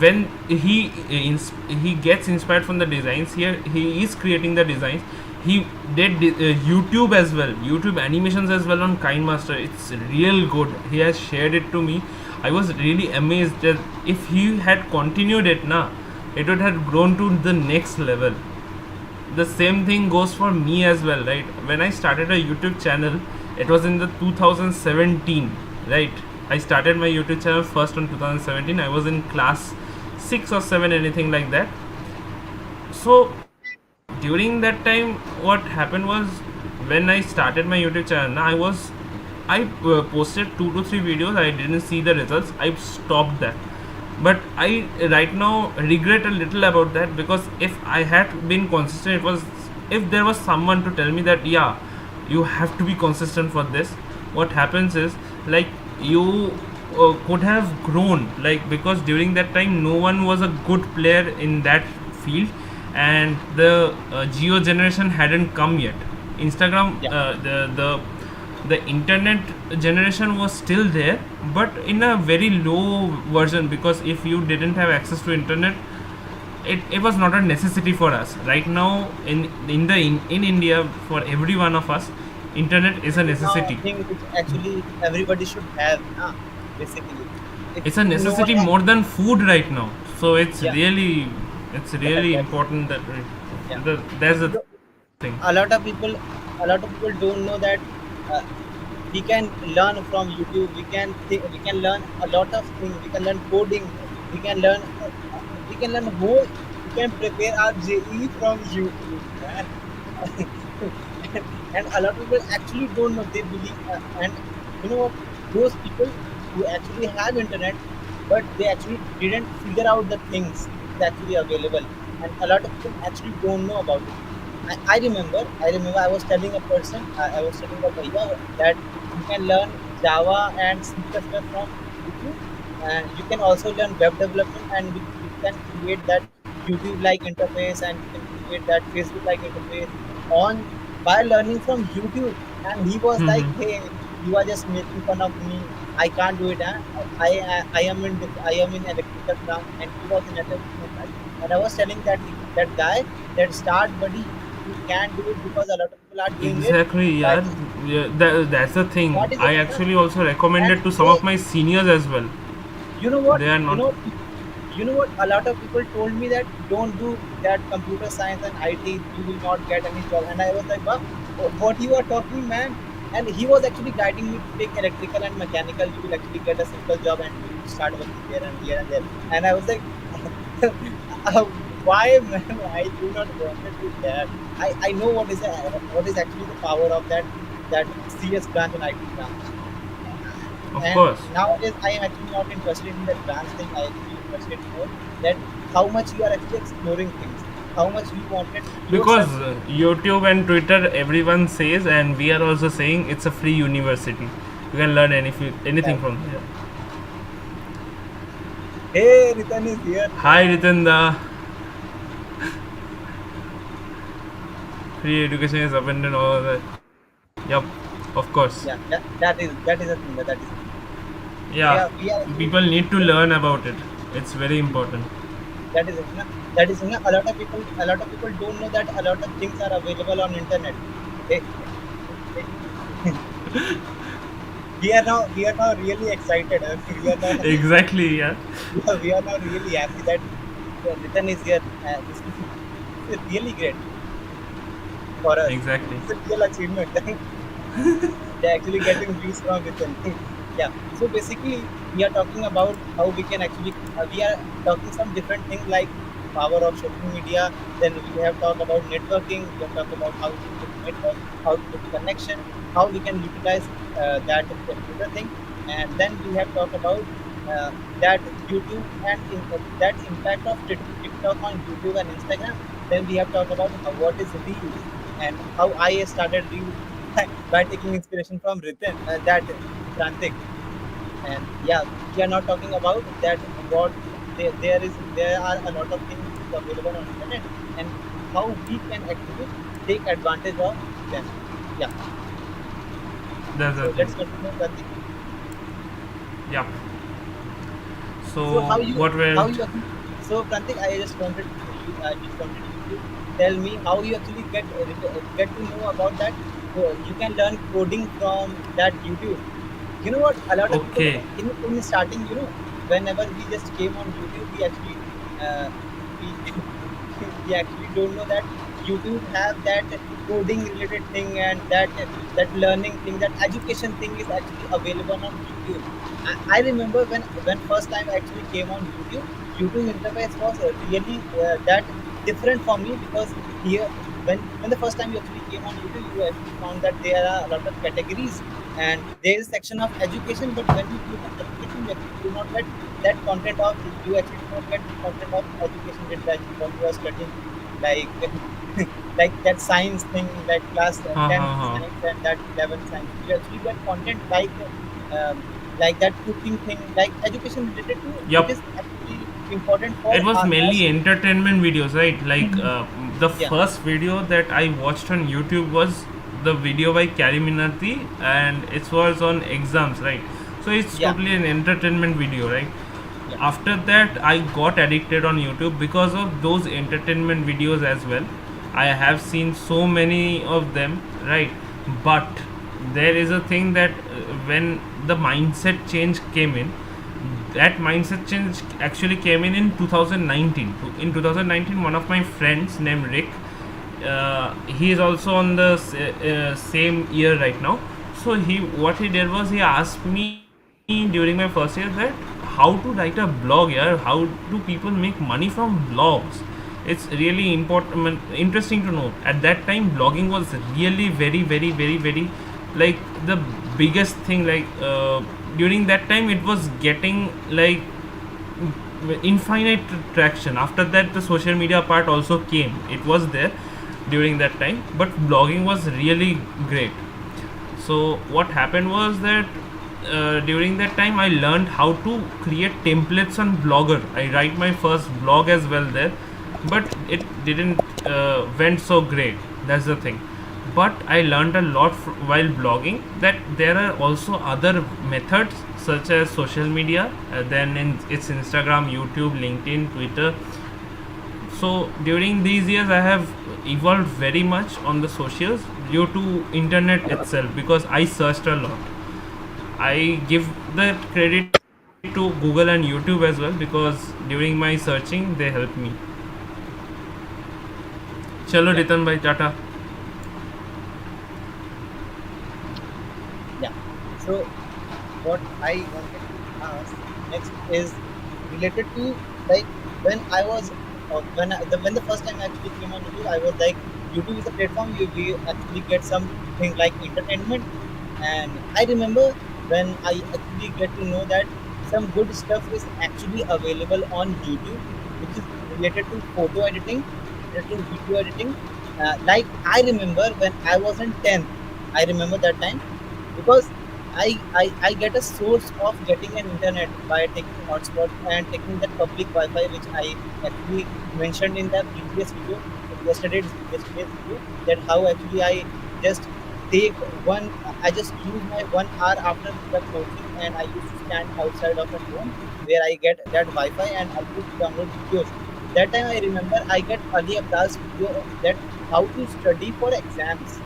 when he gets inspired from the designs, here he is creating the designs. He did YouTube as well, YouTube animations as well on KindMaster. It's real good. He has shared it to me. I was really amazed that if he had continued it now, it would have grown to the next level. The same thing goes for me as well, right? When I started a YouTube channel, it was in the 2017, right? I started my YouTube channel first on 2017. I was in class 6 or 7, anything like that. So during that time, what happened was, when I started my YouTube channel, I posted 2 to 3 videos. I didn't see the results. I stopped that. But I right now regret a little about that, because if I had been consistent, it was, if there was someone to tell me that yeah, you have to be consistent for this, what happens is, like, you could have grown, like, because during that time no one was a good player in that field, and the geo generation hadn't come yet. Instagram, Yeah. the internet generation was still there, but in a very low version, because if you didn't have access to internet, it was not a necessity for us. Right now, in India, for every one of us, internet is It a is now a necessity. thing which actually everybody should have, basically. If It's a no one, necessity more than food right now. So yeah, it's yeah, really that's important that yeah. that's the You know, thing. a lot of people, a lot of people don't know that uh, we can learn from YouTube. We can learn a lot of things. We can learn coding. We can learn. We can learn whole. We can prepare our JE from YouTube, man. And a lot of people actually don't know. They believe, and you know what? Those people who actually have internet, but they actually didn't figure out the things which is actually available, and a lot of people actually don't know about it. I was telling a person, I was telling a bhaiya that you can learn Java and C++ from YouTube, and you can also learn web development, and you can create that YouTube-like interface, and you can create that Facebook-like interface on by learning from YouTube. And he was like, "Hey, you are just making fun of me. I can't do it. Huh? I am in electrical branch, and he was in electrical branch." And I was telling that guy that start, buddy. You can do it because a lot of people are doing it. Exactly, By yeah. Yeah, that's the thing. what is I it? Huh? actually also And recommended to some they, of my seniors as well. you know what? They are not. You know what? A lot of people told me that don't do that computer science and IT. You will not get any job. And I was like, what you are talking, man? And he was actually guiding me to take electrical and mechanical. You will actually get a simple job and you will start working there and here and there. And I was like, uh, why, man? I do not want to do that. I know what is actually the power of that CS branch and IT branch. Of And course. nowadays I am actually not interested in that branch thing. I actually interested more that how much you are actually exploring things, how much you wanted Because yourself to. YouTube and Twitter, everyone says, and we are also saying, it's a free university. You can learn Yeah. anything from there. Hey, Ritan is here, Hi, man. Ritanda. Free education is abundant, all that. Yup, of course. Yeah, that is a thing. That is a thing. Yeah, We are actually people need to we are, learn about it. It's very important. that is it. Na? That is, na, a lot of people don't know that a lot of things are available on internet. Hey, hey, we are now really excited. We are now Exactly, yeah. we are now really happy that Ritan is here. This is really great for us. Exactly. It's a real achievement. They're actually getting views from within. Yeah. So basically, we are talking about how we can actually, we are talking some different things like power of social media. Then we have talked about networking. We have talked about how to build network, how to build connection, how we can utilize that computer thing. And then we have talked about that YouTube and that impact of TikTok on YouTube and Instagram. Then we have talked about what is Reels and how I started Reels by taking inspiration from that Prantik. And yeah, we are not talking about that what there are a lot of things which is available on internet and how we can actually take advantage of them. Yeah. That's the So thing. let's continue, Prantik. Yeah. So So, what how were. you actually, so Prantik, I just wanted you to tell me how you actually get to know about that. You can learn coding from that YouTube. You know what? A lot of people Okay. in starting, whenever we just came on YouTube, we actually we we actually don't know that YouTube have that coding related thing and that learning thing, that education thing is actually available on YouTube. I remember when first time I actually came on YouTube, YouTube interface was really that different for me because here when the first time you actually came on YouTube, you actually found that there are a lot of categories and there is section of education. But when you click on education, you actually do not get that content of you actually do not get the content of education related what you are studying, like like that science thing, like class Ha ha 10th ha. science and that 11th science. You actually get content like that cooking thing, like education related to Yup. it is actually important for It was us. mainly entertainment videos, right? Like the Yeah, first video that I watched on YouTube was the video by Kariminati, and it was on exams, right? So it's yeah, totally an entertainment video, right? yeah, After that, I got addicted on YouTube because of those entertainment videos as well. I have seen so many of them, right? But there is a thing that when the mindset change came in, that mindset change actually came in 2019. In 2019, one of my friends named Rick, he is also on the same year right now. So what he did was he asked me during my first year that how to write a blog, yeah, how do people make money from blogs. It's really important, interesting to know. At that time, blogging was really very, very, very, very, like, the biggest thing. Like during that time, it was getting like infinite traction. After that, the social media part also came. It was there during that time, but blogging was really great. So what happened was that during that time I learned how to create templates on Blogger. I write my first blog as well there, but it didn't went so great. That's the thing. But I learned a lot while blogging, that there are also other methods such as social media, then it's Instagram, YouTube, LinkedIn, Twitter. So during these years I have evolved very much on the socials due to internet itself, because I searched a lot. I give the credit to Google and YouTube as well, because during my searching they helped me. Chalo yeah, Ritan bhai, tata. yeah. So what I wanted to ask next is related to, like, when I was when the first time I actually came on YouTube, I was like, YouTube is a platform we actually get something like entertainment. And I remember when I actually get to know that some good stuff is actually available on YouTube, which is related to photo editing, related to video editing. Like I remember when I was in 10th, I remember that time because I get a source of getting an internet by taking hotspot and taking that public Wi-Fi, which I actually mentioned in the previous video, yesterday's video, that how actually I just take one, I just use my 1 hour after the coaching, and I used to stand outside of a room where I get that Wi-Fi and I used to download videos. That time I remember I get Ali Abdal's video that how to study for exams.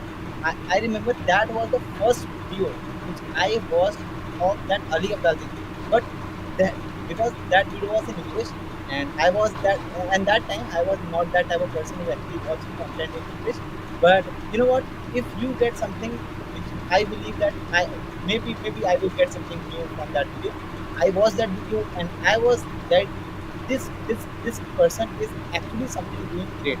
I remember that was the first video which I watched of that Ali Abdal thing. But that, because that video was in English, and I was that, and that time I was not that type of person who actually watching content in English. But you know what? If you get something which I believe that maybe I will get something new from that video. I watched that video and I was that this person is actually something doing great.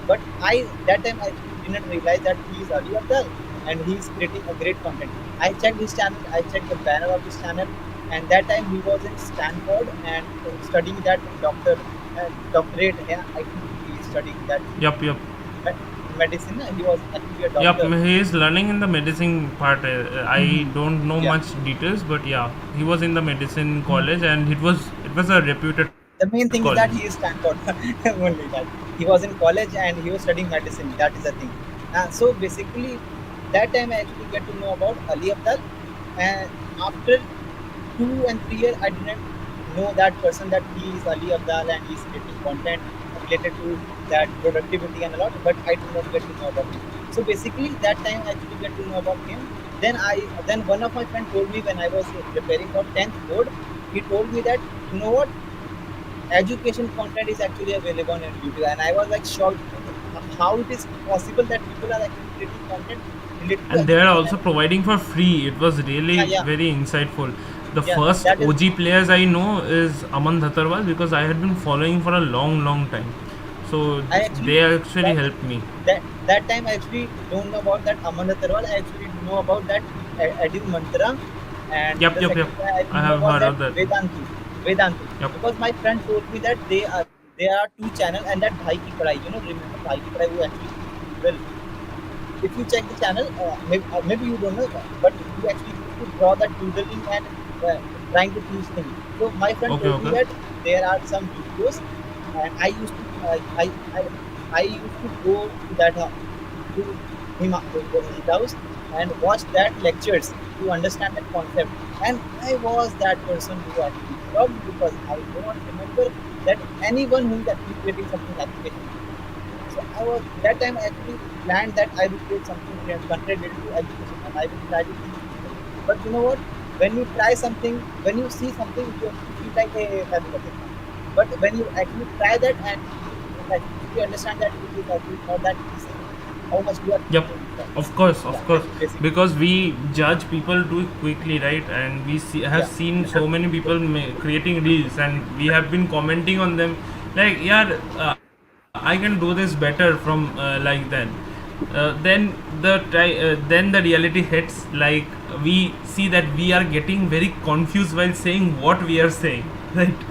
But I that time I didn't realize that he is Ali Abdal and he is creating a great content. I checked his channel, I checked the banner of his channel, and that time he was in Stanford and studying that doctorate. Yeah, I think he is studying that Yup, yup. medicine. He was actually a Yup, doctor. he is learning in the medicine part. I don't know Yeah. much details, but yeah, he was in the medicine college, and it was a reputed The main thing is college. that he is Stanford. Only that he was in college and he was studying medicine. That is the thing. So basically, that time I actually get to know about Ali Abdal, and after 2 and 3 years, I didn't know that person that he is Ali Abdal and he is creating content related to that productivity and a lot. But I did not get to know about him. So basically, that time I actually get to know about him. Then one of my friends told me when I was preparing for 10th board, he told me that, you know what, education content is actually available on YouTube, and I was like shocked how it is possible that people are actually creating content related to And they are education. also providing for free. It was really Yeah, yeah, very insightful. The yeah. first That is. OG players I know is Aman Dhattarwal, because I had been following for a long, long time. So I actually they actually that helped me. that time I actually don't know about that Aman Agarwal. I actually know about that Edu Mantra and Yep, the yep, yep. second guy I I remember have was heard that of that. Vedantu, Yep. because my friend told me that there are two channel, and that Bhai Ki Padai, remember Bhai Ki Padai, who actually speaks well. If you check the channel, maybe you don't know, but he actually used to draw that doodling and trying to teach things. So my friend Okay, told me okay. that there are some videos, and I used to go to to his house and watch that lectures to understand that concept. And I was that person who actually flopped because I don't remember that anyone who is actually creating something application. So I was that time I actually planned that I will create something contrary to education and I will try to teach people. But you know what? When you try something, when you see something, you actually feel like a मैं भी कर सकता हूँ. But when you actually try that and you actually understand that it is actually not that easy, how much you are Yep. thinking in that. Of Yeah, course, basically. because we judge people too quickly, right? And have Yeah, seen so many absolutely. people creating reels, and we have been commenting on them, like, yeah, I can do this better from like that. Then the reality hits. Like, we see that we are getting very confused while saying what we are saying, right?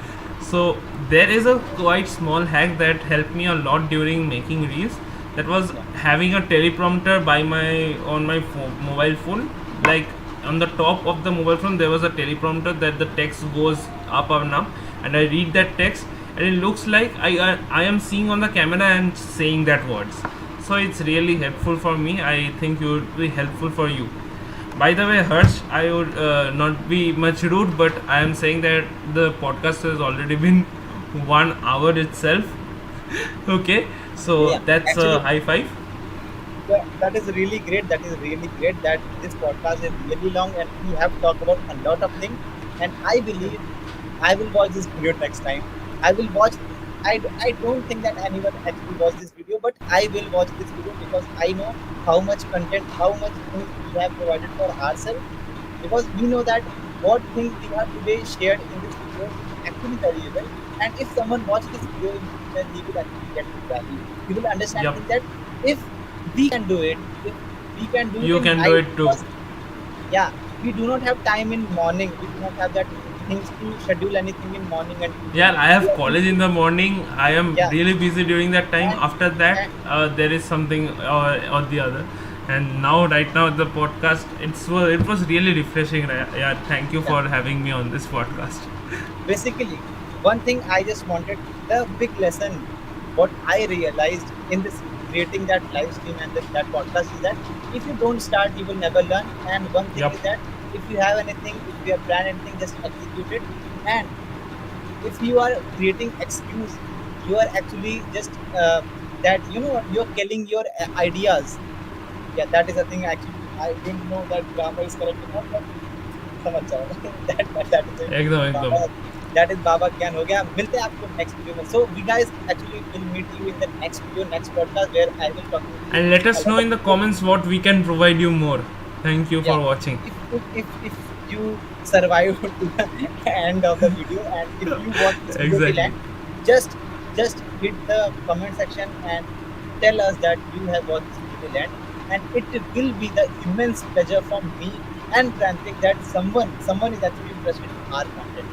So there is a quite small hack that helped me a lot during making reels. That was Yeah, having a teleprompter by my on my mobile phone. Like, on the top of the mobile phone, there was a teleprompter that the text goes up and up, and I read that text, and it looks like I am seeing on the camera and saying that words. So it's really helpful for me. I think it would be helpful for you. By the way, Harsh, I would not be much rude, but I am saying that the podcast has already been 1 hour itself. Okay, so yeah. that's a Actually, high five. that is really great. That is really great that this podcast is really long and we have talked about a lot of things. And I believe I will watch this video next time. I will watch. I don't think that anyone actually watched this video, but I will watch this video because I know how much content, how much things we have provided for ourselves. Because we know that what things we have today shared in this video is actually valuable. And if someone watch this video in future, he will actually get this value. He will understand Yep, things that if we can do it, if we can do it you in can do night, it too. because yeah, we do not have time in morning, we do not have that things to schedule anything in morning and to do. Yeah, I We have college in actually, the morning. I am yeah, really busy during that time. and, After that, and there is something or the other. And now, right now, the podcast, it was really refreshing. Yeah, thank you yeah, for having me on this podcast. basically one thing I just wanted, the big lesson what I realized in this creating that live stream and that podcast is that if you don't start you will never learn. And one thing Yep, is that if you have anything, if you have planned anything, just execute it. And if you are creating excuse, you are actually just that you're killing your ideas. Yeah, that is a thing actually. I don't know that grammar is correct or not, but समझ जाओ that is it. एकदम एकदम. बाबा, that is बाबा ज्ञान हो गया. मिलते हैं आपको नेक्स्ट वीडियो में. So we guys actually will meet you in the next video, next podcast, where I will talking to you And let a us know lot of in the video. comments what we can provide you more. Thank you Yeah, for watching. if you survive to the end of the video, and if you watch this video till Exactly. end, just hit the comment section and tell us that you have watched this video till end. And it will be the immense pleasure from me and Prantik that someone is actually interested in our content.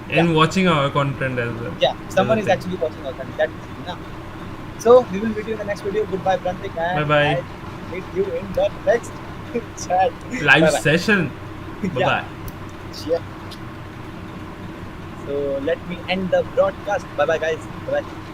Yeah, In watching our content as well. yeah, That's the someone is thing. actually watching our content. That is enough. So we will meet you in the next video. Goodbye, Prantik, Bye and bye. I meet you in the next chat. Live Bye bye. session. Bye Yeah. bye. Yeah. So let me end the broadcast. Bye bye, guys. Bye bye.